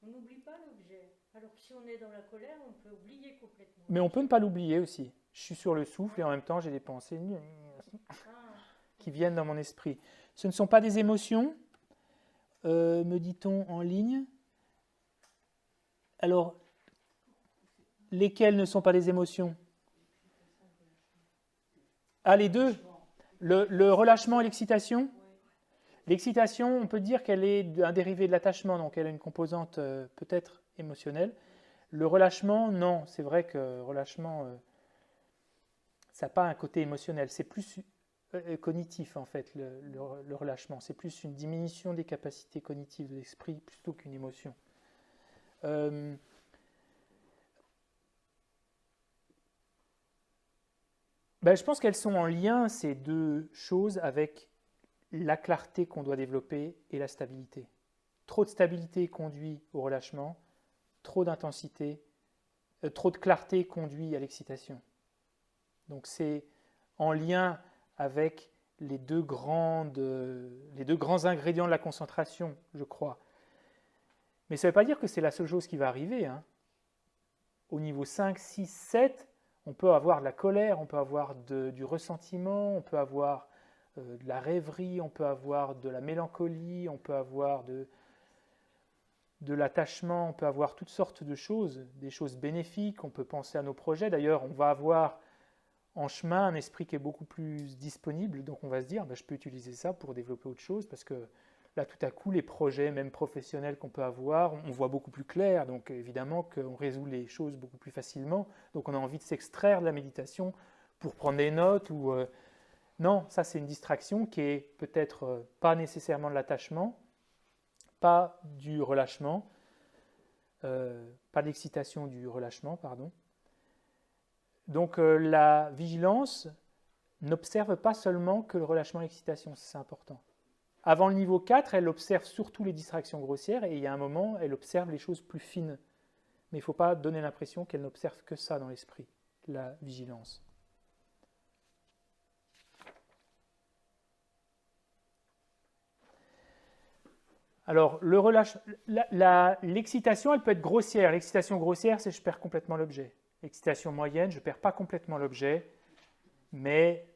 On n'oublie pas l'objet. Alors que si on est dans la colère, on peut oublier complètement. Mais on peut ne pas l'oublier aussi. Je suis sur le souffle et en même temps j'ai des pensées qui viennent dans mon esprit. Ce ne sont pas des émotions, me dit-on en ligne. Alors, lesquelles ne sont pas des émotions? Ah, les deux. Le relâchement et l'excitation. L'excitation, on peut dire qu'elle est un dérivé de l'attachement, donc elle a une composante peut-être émotionnelle. Le relâchement, non. C'est vrai que relâchement, ça n'a pas un côté émotionnel. C'est plus cognitif, en fait, le relâchement. C'est plus une diminution des capacités cognitives de l'esprit plutôt qu'une émotion. Je pense qu'elles sont en lien, ces deux choses, avec la clarté qu'on doit développer et la stabilité. Trop de stabilité conduit au relâchement, trop d'intensité, trop de clarté conduit à l'excitation. Donc c'est en lien avec les deux grands ingrédients de la concentration, je crois. Mais ça ne veut pas dire que c'est la seule chose qui va arriver, hein. Au niveau 5, 6, 7, on peut avoir de la colère, on peut avoir du ressentiment, on peut avoir de la rêverie, on peut avoir de la mélancolie, on peut avoir de l'attachement, on peut avoir toutes sortes de choses, des choses bénéfiques, on peut penser à nos projets. D'ailleurs, on va avoir en chemin un esprit qui est beaucoup plus disponible, donc on va se dire, je peux utiliser ça pour développer autre chose, parce que là, tout à coup, les projets, même professionnels qu'on peut avoir, on voit beaucoup plus clair, donc évidemment qu'on résout les choses beaucoup plus facilement, donc on a envie de s'extraire de la méditation pour prendre des notes, ou non, ça c'est une distraction qui est peut-être pas nécessairement de l'attachement, pas du relâchement, pas d'excitation du relâchement, pardon. Donc la vigilance n'observe pas seulement que le relâchement et l'excitation, c'est important. Avant le niveau 4, elle observe surtout les distractions grossières et il y a un moment, elle observe les choses plus fines. Mais il ne faut pas donner l'impression qu'elle n'observe que ça dans l'esprit, la vigilance. Alors, l'excitation, elle peut être grossière. L'excitation grossière, c'est je perds complètement l'objet. L'excitation moyenne, je ne perds pas complètement l'objet, mais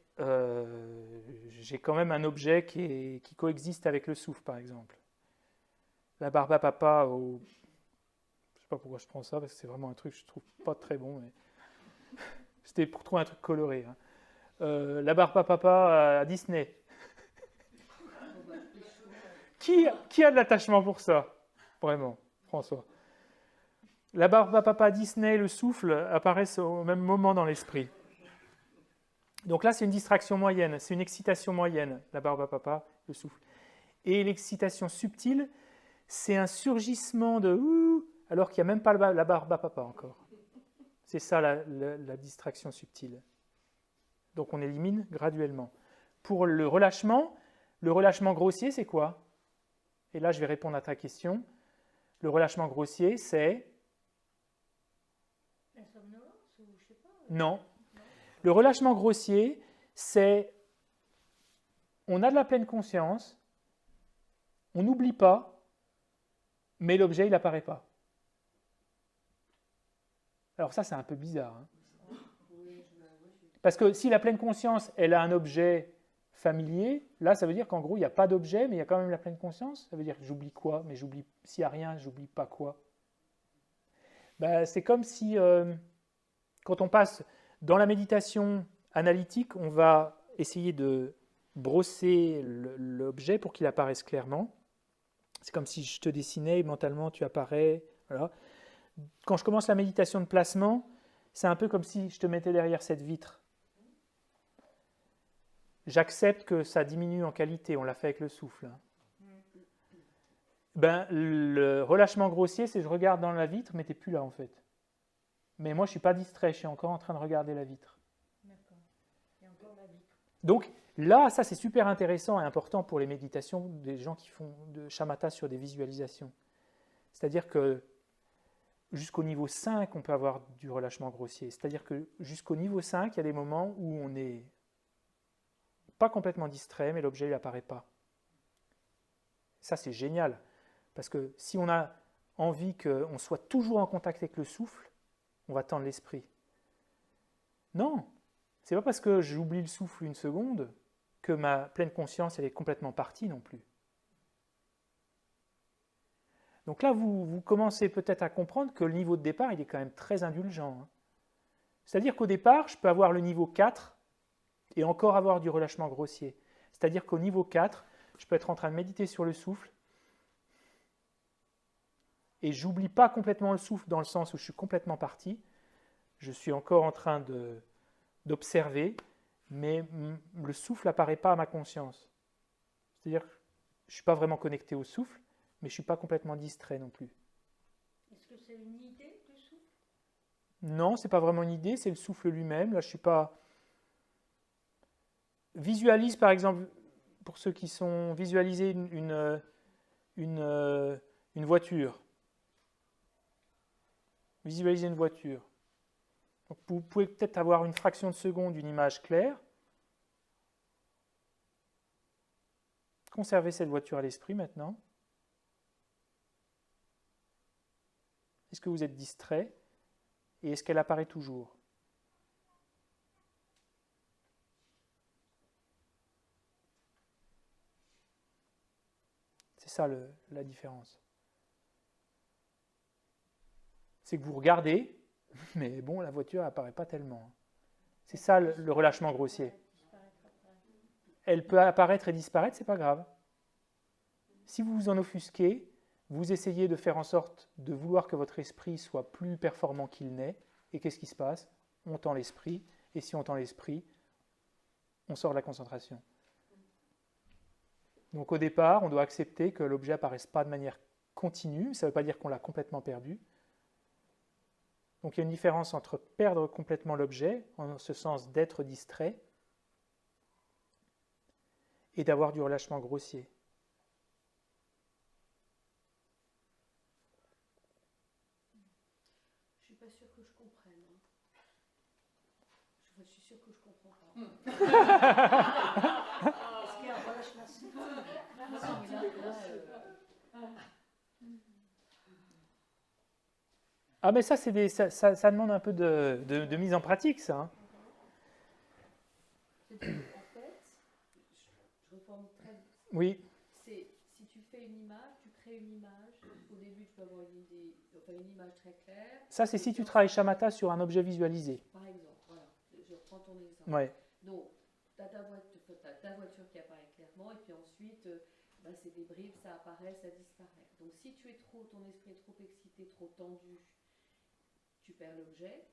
j'ai quand même un objet qui coexiste avec le souffle, par exemple. La barbe à papa, je ne sais pas pourquoi je prends ça, parce que c'est vraiment un truc que je ne trouve pas très bon, mais c'était pour trouver un truc coloré. Hein. La barbe à papa à Disney. Qui a de l'attachement pour ça? Vraiment, François. La barbe à papa, Disney, le souffle apparaissent au même moment dans l'esprit. Donc là, c'est une distraction moyenne, c'est une excitation moyenne, la barbe à papa, le souffle. Et l'excitation subtile, c'est un surgissement de ouh, alors qu'il n'y a même pas la barbe à papa encore. C'est ça la distraction subtile. Donc on élimine graduellement. Pour le relâchement grossier, c'est quoi? Et là, je vais répondre à ta question. Le relâchement grossier, c'est... La somnolence ou je sais pas. Non. Le relâchement grossier, c'est... On a de la pleine conscience, on n'oublie pas, mais l'objet, il n'apparaît pas. Alors ça, c'est un peu bizarre. Hein. Parce que si la pleine conscience, elle a un objet familier, là, ça veut dire qu'en gros, il n'y a pas d'objet, mais il y a quand même la pleine conscience. Ça veut dire que j'oublie quoi? Mais j'oublie, s'il n'y a rien, j'oublie pas quoi? C'est comme si, quand on passe dans la méditation analytique, on va essayer de brosser l'objet pour qu'il apparaisse clairement. C'est comme si je te dessinais et mentalement tu apparais. Voilà. Quand je commence la méditation de placement, c'est un peu comme si je te mettais derrière cette vitre. J'accepte que ça diminue en qualité, on l'a fait avec le souffle. Le relâchement grossier, c'est je regarde dans la vitre, mais tu n'es plus là en fait. Mais moi, je ne suis pas distrait, je suis encore en train de regarder la vitre. D'accord. Et encore la vitre. Donc là, ça c'est super intéressant et important pour les méditations des gens qui font de shamatha sur des visualisations. C'est-à-dire que jusqu'au niveau 5, on peut avoir du relâchement grossier. C'est-à-dire que jusqu'au niveau 5, il y a des moments où on n'est pas complètement distrait, mais l'objet n'apparaît pas. Ça, c'est génial. Parce que si on a envie qu'on soit toujours en contact avec le souffle, on va tendre l'esprit. Non, c'est pas parce que j'oublie le souffle une seconde que ma pleine conscience elle est complètement partie non plus. Donc là, vous commencez peut-être à comprendre que le niveau de départ, il est quand même très indulgent. Hein. C'est-à-dire qu'au départ, je peux avoir le niveau 4 et encore avoir du relâchement grossier. C'est-à-dire qu'au niveau 4, je peux être en train de méditer sur le souffle et j'oublie pas complètement le souffle dans le sens où je suis complètement parti. Je suis encore en train d'observer mais le souffle n'apparaît pas à ma conscience. C'est-à-dire que je ne suis pas vraiment connecté au souffle, mais je ne suis pas complètement distrait non plus. Est-ce que c'est une idée du souffle? Non, ce n'est pas vraiment une idée, c'est le souffle lui-même. Là, je ne suis pas... Visualise, par exemple, pour ceux qui sont... Visualisez une voiture. Visualisez une voiture. Donc, vous pouvez peut-être avoir une fraction de seconde, une image claire. Conservez cette voiture à l'esprit maintenant. Est-ce que vous êtes distrait? Et est-ce qu'elle apparaît toujours? C'est ça la différence. C'est que vous regardez, mais bon, la voiture n'apparaît pas tellement. C'est ça le relâchement grossier. Elle peut apparaître et disparaître, c'est pas grave. Si vous vous en offusquez, vous essayez de faire en sorte de vouloir que votre esprit soit plus performant qu'il n'est. Et qu'est-ce qui se passe? On tend l'esprit. Et si on tend l'esprit, on sort de la concentration. Donc au départ, on doit accepter que l'objet n'apparaisse pas de manière continue. Ça ne veut pas dire qu'on l'a complètement perdu. Donc il y a une différence entre perdre complètement l'objet, en ce sens d'être distrait, et d'avoir du relâchement grossier. Je suis pas sûre que je comprenne. Je suis sûre que je comprends pas. Est-ce qu'il y a un relâchement subtil? Ah mais ça, ça demande un peu de mise en pratique, ça. Hein. C'est-à-dire, en fait, je reforme très vite. Oui. C'est si tu fais une image, tu crées une image. Au début, tu peux avoir une idée, enfin une image très claire. Ça, c'est si tu travailles shamatha sur un objet visualisé. Par exemple, voilà. Je reprends ton exemple. Ouais. Donc, tu as ta voiture qui apparaît clairement, et puis ensuite, c'est des bribes, ça apparaît, ça disparaît. Donc, si tu es ton esprit est trop excité, trop tendu, tu perds l'objet.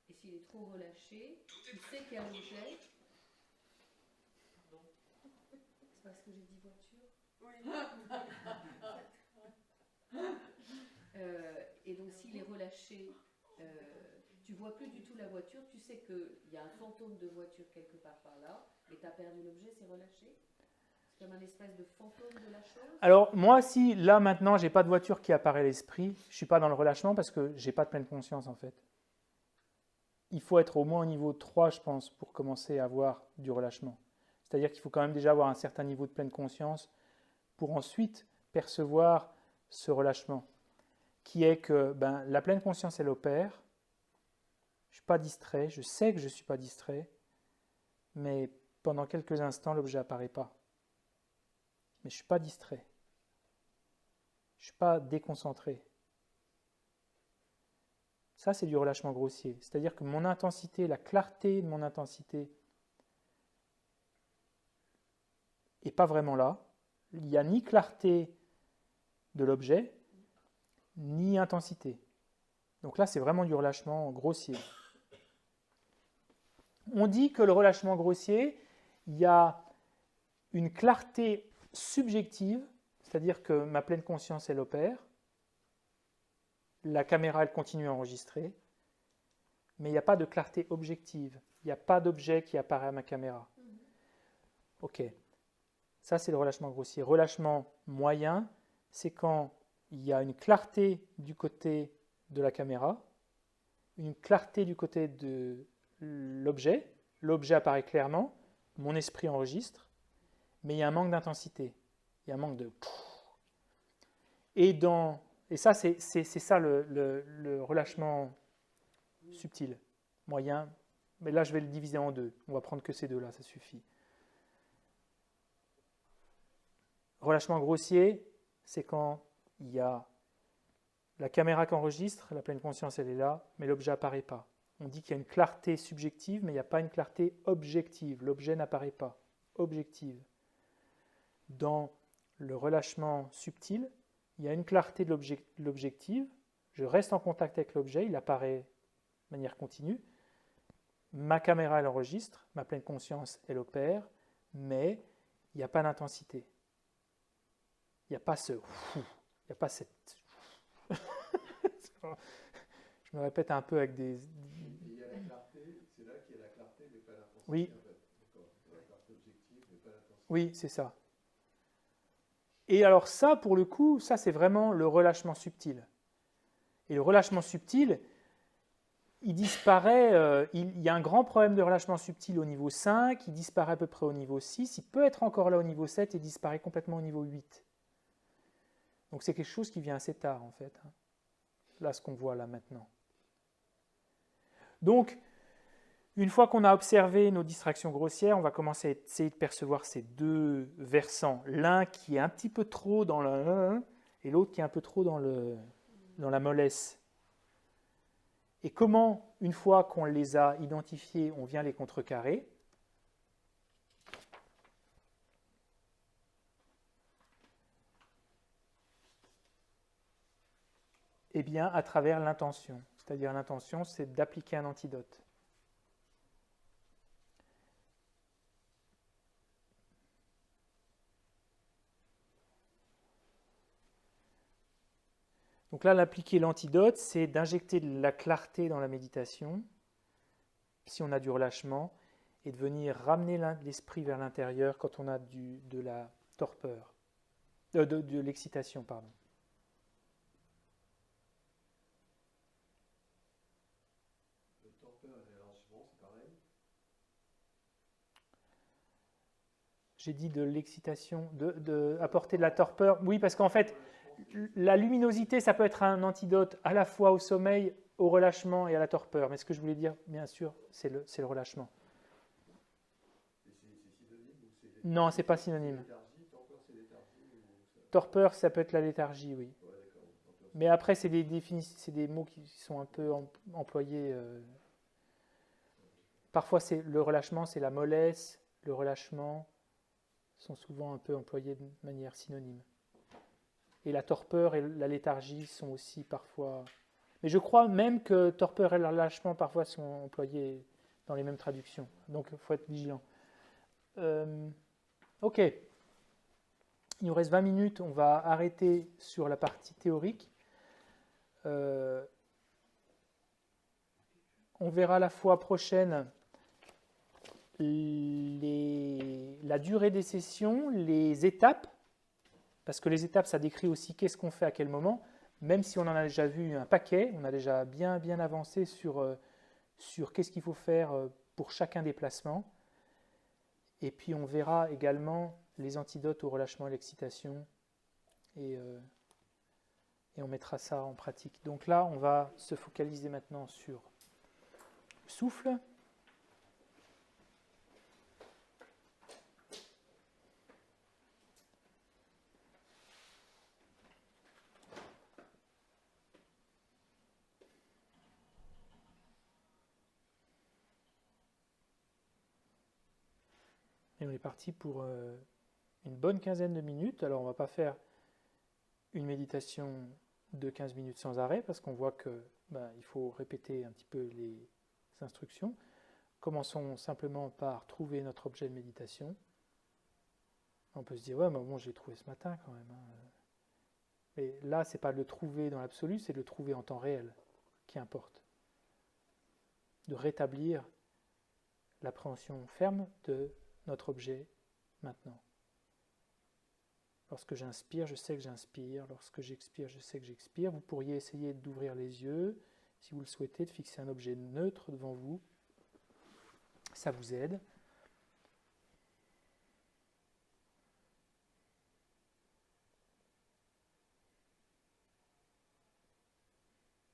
Et s'il est trop relâché, tu sais qu'il y a l'objet. Pardon. C'est parce que j'ai dit voiture. Oui. Et donc, s'il est relâché, tu vois plus du tout la voiture, tu sais qu'il y a un fantôme de voiture quelque part par là, et tu as perdu l'objet, c'est relâché. C'est comme un espèce de fantôme de la chose. Alors moi, si là maintenant, j'ai pas de voiture qui apparaît à l'esprit, je suis pas dans le relâchement parce que j'ai pas de pleine conscience en fait. Il faut être au moins au niveau 3, je pense, pour commencer à avoir du relâchement. C'est-à-dire qu'il faut quand même déjà avoir un certain niveau de pleine conscience pour ensuite percevoir ce relâchement, qui est que la pleine conscience, elle opère. Je ne suis pas distrait, je sais que je ne suis pas distrait, mais pendant quelques instants, l'objet n'apparaît pas. Mais je ne suis pas distrait. Je ne suis pas déconcentré. Ça, c'est du relâchement grossier. C'est-à-dire que mon intensité, la clarté de mon intensité n'est pas vraiment là. Il n'y a ni clarté de l'objet, ni intensité. Donc là, c'est vraiment du relâchement grossier. On dit que le relâchement grossier, il y a une clarté subjective, c'est-à-dire que ma pleine conscience, elle opère. La caméra, elle continue à enregistrer, mais il n'y a pas de clarté objective. Il n'y a pas d'objet qui apparaît à ma caméra. Ok, ça c'est le relâchement grossier. Relâchement moyen, c'est quand il y a une clarté du côté de la caméra, une clarté du côté de l'objet. L'objet apparaît clairement, mon esprit enregistre, mais il y a un manque d'intensité. Il y a un manque de... Et ça, c'est ça le relâchement subtil, moyen. Mais là, je vais le diviser en deux. On va prendre que ces deux-là, ça suffit. Relâchement grossier, c'est quand il y a la caméra qui enregistre, la pleine conscience, elle est là, mais l'objet n'apparaît pas. On dit qu'il y a une clarté subjective, mais il n'y a pas une clarté objective. L'objet n'apparaît pas. Objective. Dans le relâchement subtil, il y a une clarté de l'objective, je reste en contact avec l'objet, il apparaît de manière continue, ma caméra, elle enregistre, ma pleine conscience, elle opère, mais il n'y a pas d'intensité. Il n'y a pas ce... Il n'y a pas cette... Je me répète un peu avec des... Et il y a la clarté, c'est là qu'il y a la clarté, mais pas l'intensité. Oui. En fait. D'accord. La clarté objective, mais pas l'intensité. Oui, c'est ça. Et alors ça, pour le coup, ça c'est vraiment le relâchement subtil. Et le relâchement subtil, il disparaît, il y a un grand problème de relâchement subtil au niveau 5, il disparaît à peu près au niveau 6, il peut être encore là au niveau 7 et disparaît complètement au niveau 8. Donc c'est quelque chose qui vient assez tard en fait. Là, ce qu'on voit là maintenant. Donc, une fois qu'on a observé nos distractions grossières, on va commencer à essayer de percevoir ces deux versants. L'un qui est un petit peu trop dans le... et l'autre qui est un peu trop dans la mollesse. Et comment, une fois qu'on les a identifiés, on vient les contrecarrer? Eh bien, à travers l'intention. C'est-à-dire l'intention, c'est d'appliquer un antidote. Donc là, l'appliquer l'antidote, c'est d'injecter de la clarté dans la méditation, si on a du relâchement, et de venir ramener l'esprit vers l'intérieur quand on a de la torpeur, de l'excitation, pardon. Le torpeur et l'élargissement, c'est pareil. J'ai dit de l'excitation, apporter de la torpeur. Oui, parce qu'en fait, la luminosité, ça peut être un antidote à la fois au sommeil, au relâchement et à la torpeur. Mais ce que je voulais dire, bien sûr, c'est le relâchement. Et c'est synonyme ou c'est Non, c'est pas synonyme. léthargie, torpeur, c'est léthargie ou Torpeur, ça peut être la léthargie, oui. Ouais, d'accord. Torpeur, Mais après, c'est des mots qui sont un peu employés. Parfois, c'est le relâchement, c'est la mollesse. Le relâchement sont souvent un peu employés de manière synonyme. Et la torpeur et la léthargie sont aussi parfois... Mais je crois même que torpeur et relâchement parfois sont employés dans les mêmes traductions. Donc, il faut être vigilant. Ok. Il nous reste 20 minutes. On va arrêter sur la partie théorique. On verra la fois prochaine la durée des sessions, les étapes. Parce que les étapes, ça décrit aussi qu'est-ce qu'on fait à quel moment. Même si on en a déjà vu un paquet, on a déjà bien avancé sur qu'est-ce qu'il faut faire pour chacun des placements. Et puis on verra également les antidotes au relâchement et l'excitation. Et on mettra ça en pratique. Donc là, on va se focaliser maintenant sur le souffle. Et on est parti pour une bonne quinzaine de minutes. Alors on ne va pas faire une méditation de 15 minutes sans arrêt parce qu'on voit que il faut répéter un petit peu les instructions. Commençons simplement par trouver notre objet de méditation. On peut se dire, ouais, mais bon, j'ai trouvé ce matin quand même. Mais là, ce n'est pas le trouver dans l'absolu, c'est le trouver en temps réel qui importe. De rétablir l'appréhension ferme de notre objet maintenant. Lorsque j'inspire, je sais que j'inspire. Lorsque j'expire, je sais que j'expire. Vous pourriez essayer d'ouvrir les yeux, si vous le souhaitez, de fixer un objet neutre devant vous. Ça vous aide.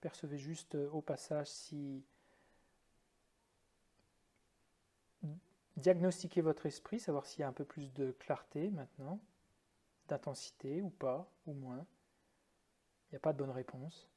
Percevez juste au passage si diagnostiquez votre esprit, savoir s'il y a un peu plus de clarté maintenant, d'intensité ou pas, ou moins. Il n'y a pas de bonne réponse.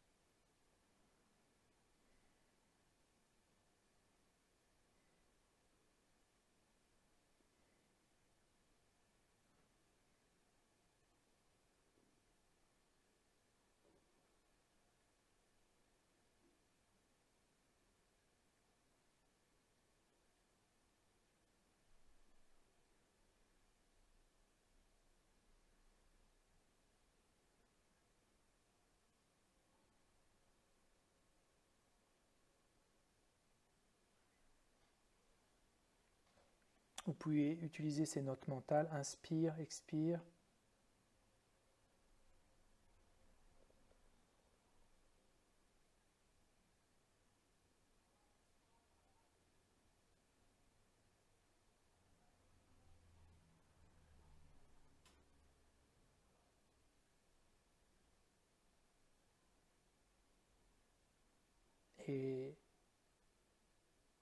vous pouvez utiliser ces notes mentales, inspire, expire. Et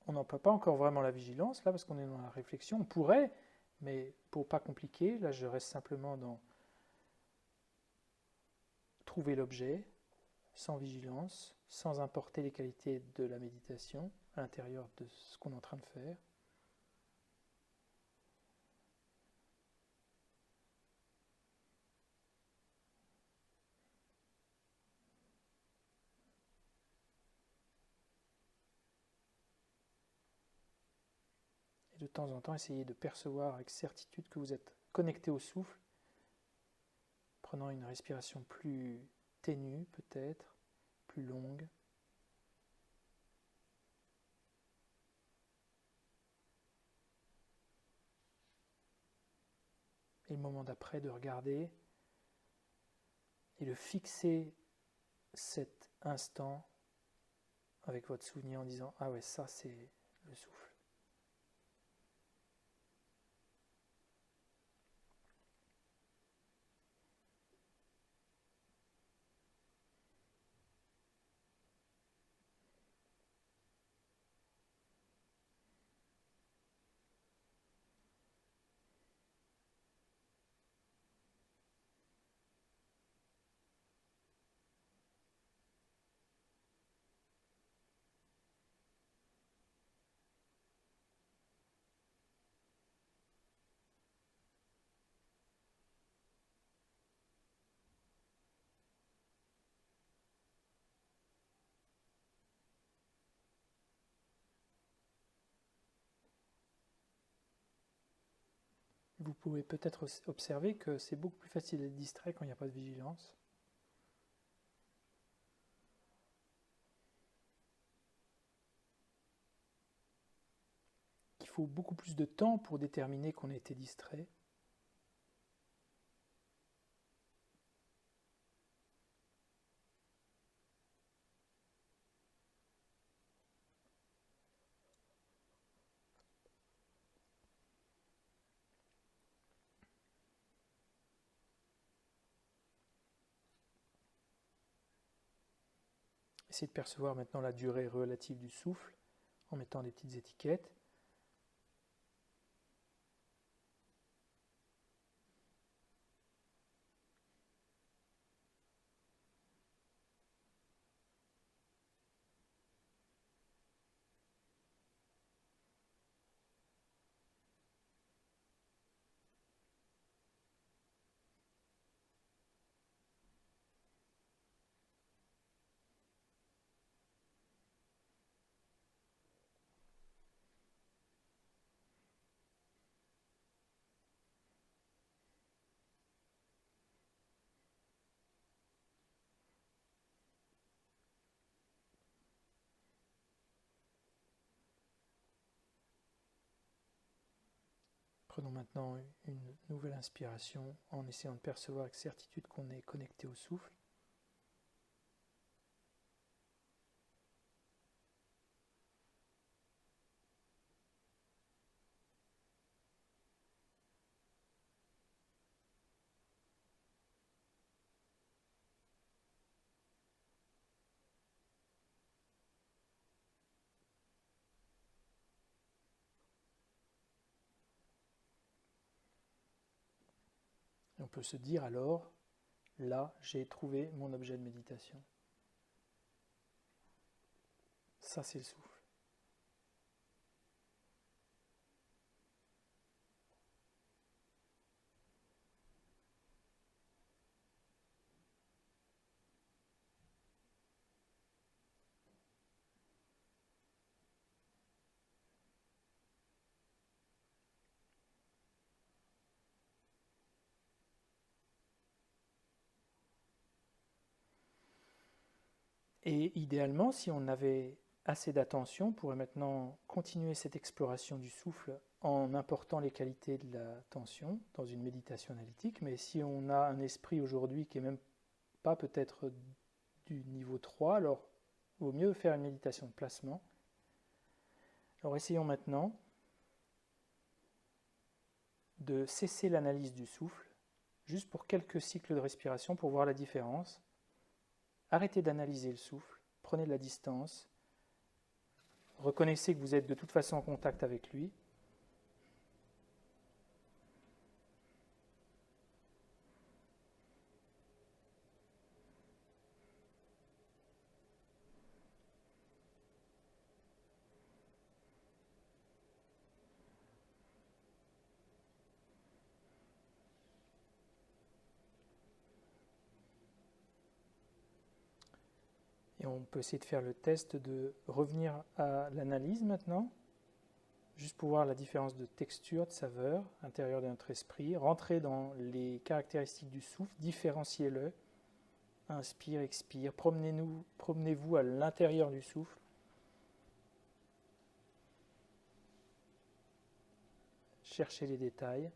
on n'emploie pas encore vraiment la vigilance, là, parce qu'on est dans la réflexion. On pourrait, mais pour pas compliquer, là, je reste simplement dans trouver l'objet, sans vigilance, sans importer les qualités de la méditation à l'intérieur de ce qu'on est en train de faire. Et de temps en temps, essayez de percevoir avec certitude que vous êtes connecté au souffle, prenant une respiration plus ténue peut-être, plus longue. Et le moment d'après, de regarder et de fixer cet instant avec votre souvenir en disant « Ah ouais, ça c'est le souffle ». Vous pouvez peut-être observer que c'est beaucoup plus facile d'être distrait quand il n'y a pas de vigilance. Il faut beaucoup plus de temps pour déterminer qu'on a été distrait. Essayez de percevoir maintenant la durée relative du souffle en mettant des petites étiquettes. Prenons maintenant une nouvelle inspiration en essayant de percevoir avec certitude qu'on est connecté au souffle. Et on peut se dire alors, là, j'ai trouvé mon objet de méditation. Ça, c'est le souffle. Et idéalement, si on avait assez d'attention, on pourrait maintenant continuer cette exploration du souffle en important les qualités de la tension dans une méditation analytique. Mais si on a un esprit aujourd'hui qui n'est même pas peut-être du niveau 3, alors il vaut mieux faire une méditation de placement. Alors essayons maintenant de cesser l'analyse du souffle, juste pour quelques cycles de respiration pour voir la différence. Arrêtez d'analyser le souffle, prenez de la distance, reconnaissez que vous êtes de toute façon en contact avec lui. Et on peut essayer de faire le test de revenir à l'analyse maintenant, juste pour voir la différence de texture, de saveur à l'intérieur de notre esprit. Rentrez dans les caractéristiques du souffle, différenciez-le. Inspire, expire, promenez-vous à l'intérieur du souffle. Cherchez les détails.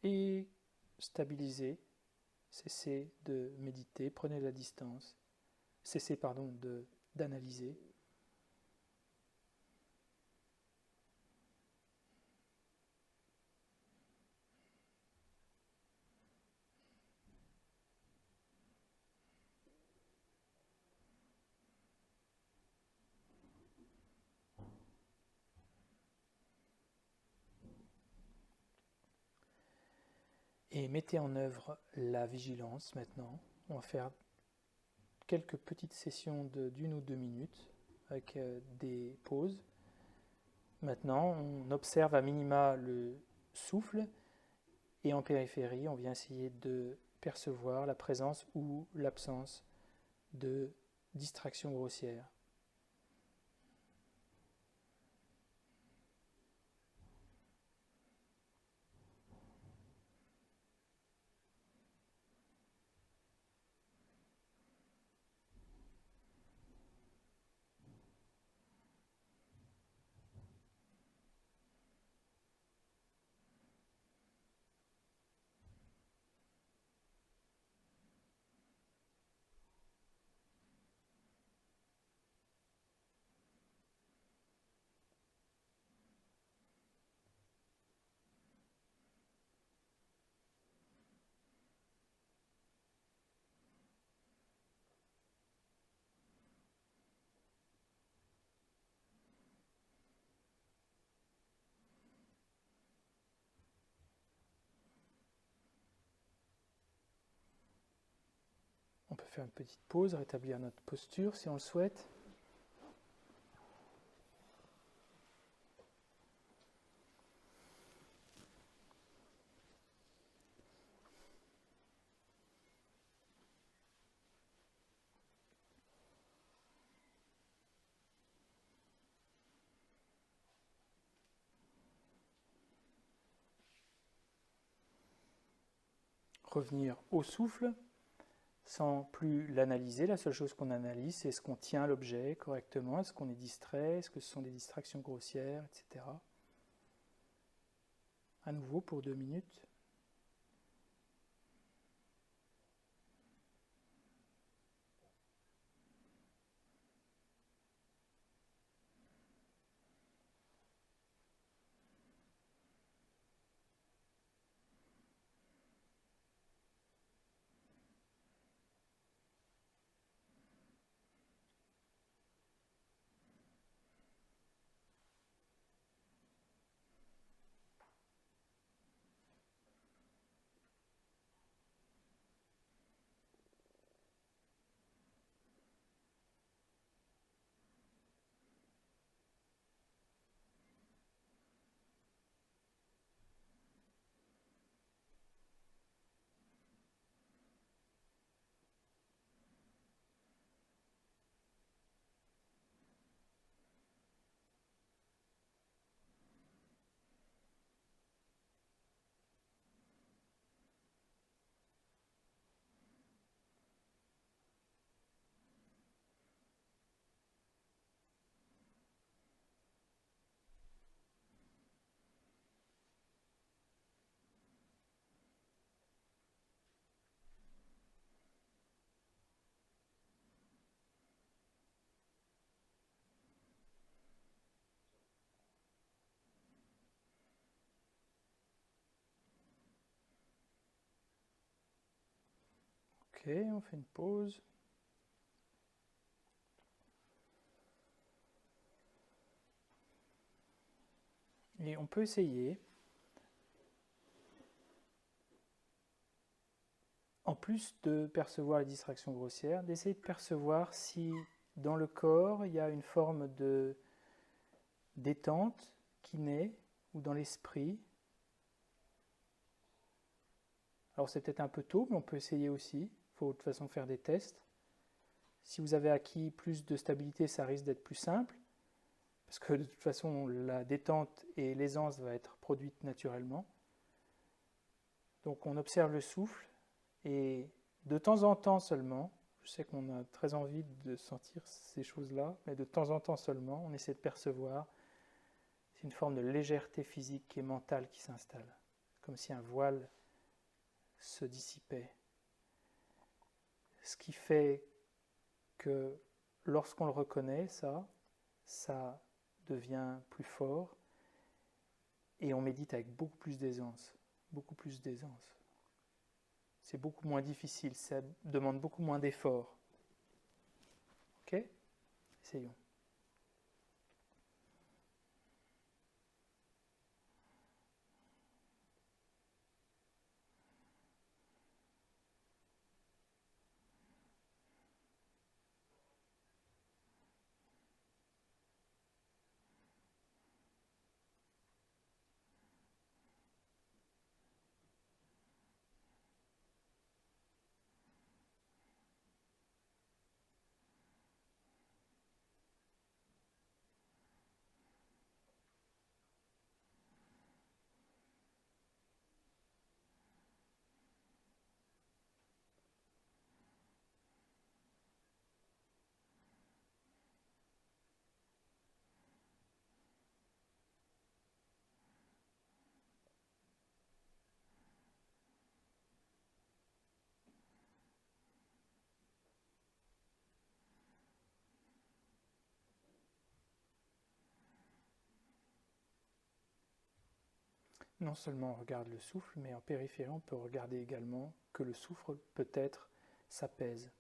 Et stabilisez, cessez de méditer, prenez de la distance, cessez d'analyser. Et mettez en œuvre la vigilance maintenant. On va faire quelques petites sessions d'1 ou 2 minutes avec des pauses. Maintenant, on observe à minima le souffle et en périphérie, on vient essayer de percevoir la présence ou l'absence de distraction grossière. On peut faire une petite pause, rétablir notre posture si on le souhaite. Revenir au souffle sans plus l'analyser. La seule chose qu'on analyse, c'est est-ce qu'on tient l'objet correctement, est-ce qu'on est distrait, est-ce que ce sont des distractions grossières, etc. À nouveau pour 2 minutes. Ok, on fait une pause. Et on peut essayer, en plus de percevoir les distractions grossières, d'essayer de percevoir si dans le corps il y a une forme de détente qui naît, ou dans l'esprit. Alors c'est peut-être un peu tôt, mais on peut essayer aussi. Il faut de toute façon faire des tests. Si vous avez acquis plus de stabilité, ça risque d'être plus simple, parce que de toute façon la détente et l'aisance va être produite naturellement. Donc on observe le souffle, et de temps en temps seulement, je sais qu'on a très envie de sentir ces choses-là, mais de temps en temps seulement, on essaie de percevoir. C'est une forme de légèreté physique et mentale qui s'installe, comme si un voile se dissipait. Ce qui fait que lorsqu'on le reconnaît, ça devient plus fort, et on médite avec beaucoup plus d'aisance, beaucoup plus d'aisance. C'est beaucoup moins difficile, ça demande beaucoup moins d'efforts. Ok ? Essayons. Non seulement on regarde le souffle, mais en périphérie, on peut regarder également que le souffle peut-être s'apaise.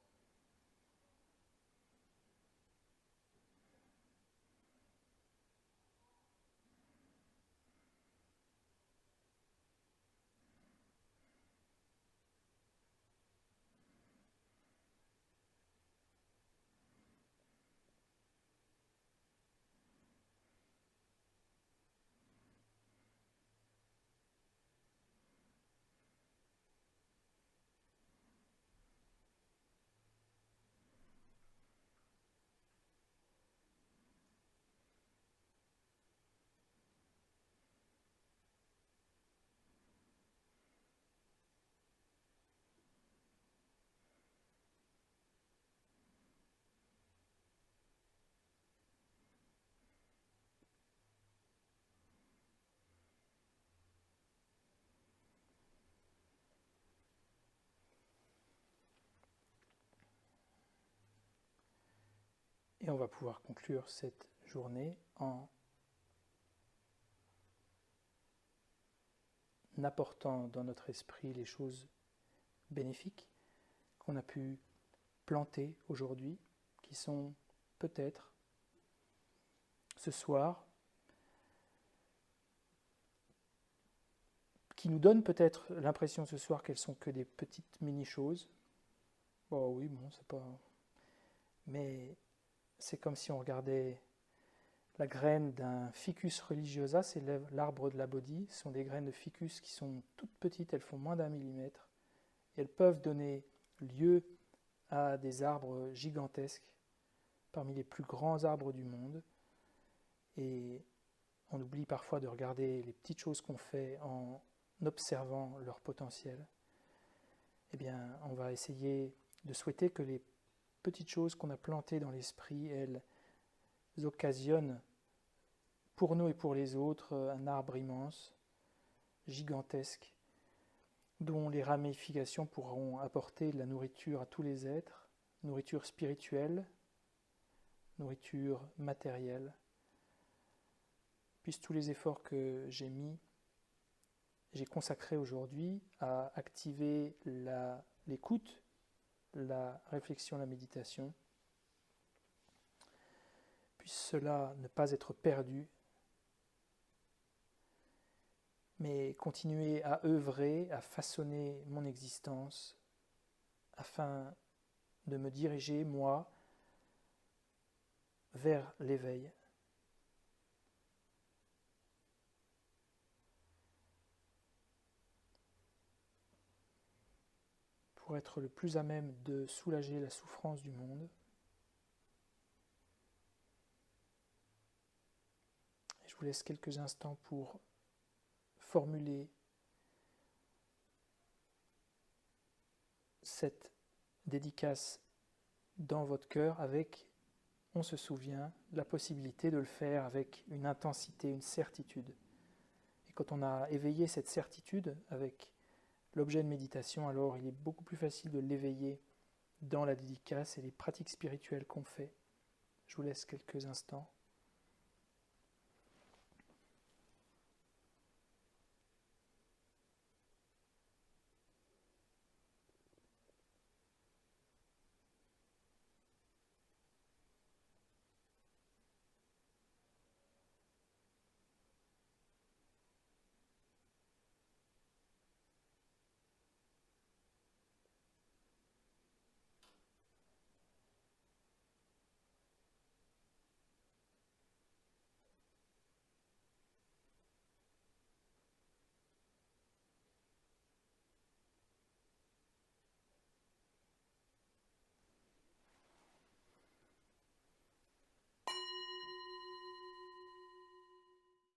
Et on va pouvoir conclure cette journée en apportant dans notre esprit les choses bénéfiques qu'on a pu planter aujourd'hui, qui sont peut-être ce soir, qui nous donnent peut-être l'impression ce soir qu'elles sont que des petites mini-choses. Oh oui, bon, c'est pas... Mais c'est comme si on regardait la graine d'un ficus religiosa, c'est l'arbre de la Bodhi. Ce sont des graines de ficus qui sont toutes petites, elles font moins d'1 millimètre. Et elles peuvent donner lieu à des arbres gigantesques, parmi les plus grands arbres du monde. Et on oublie parfois de regarder les petites choses qu'on fait en observant leur potentiel. Eh bien, on va essayer de souhaiter que les petites choses qu'on a plantées dans l'esprit, elles occasionnent pour nous et pour les autres un arbre immense, gigantesque, dont les ramifications pourront apporter de la nourriture à tous les êtres, nourriture spirituelle, nourriture matérielle. Puissent tous les efforts que j'ai consacrés aujourd'hui à activer l'écoute la réflexion, la méditation. Puisse cela ne pas être perdu, mais continuer à œuvrer, à façonner mon existence afin de me diriger, moi, vers l'éveil. Pour être le plus à même de soulager la souffrance du monde. Et je vous laisse quelques instants pour formuler cette dédicace dans votre cœur avec, on se souvient, la possibilité de le faire avec une intensité, une certitude. Et quand on a éveillé cette certitude avec l'objet de méditation, alors il est beaucoup plus facile de l'éveiller dans la dédicace et les pratiques spirituelles qu'on fait. Je vous laisse quelques instants.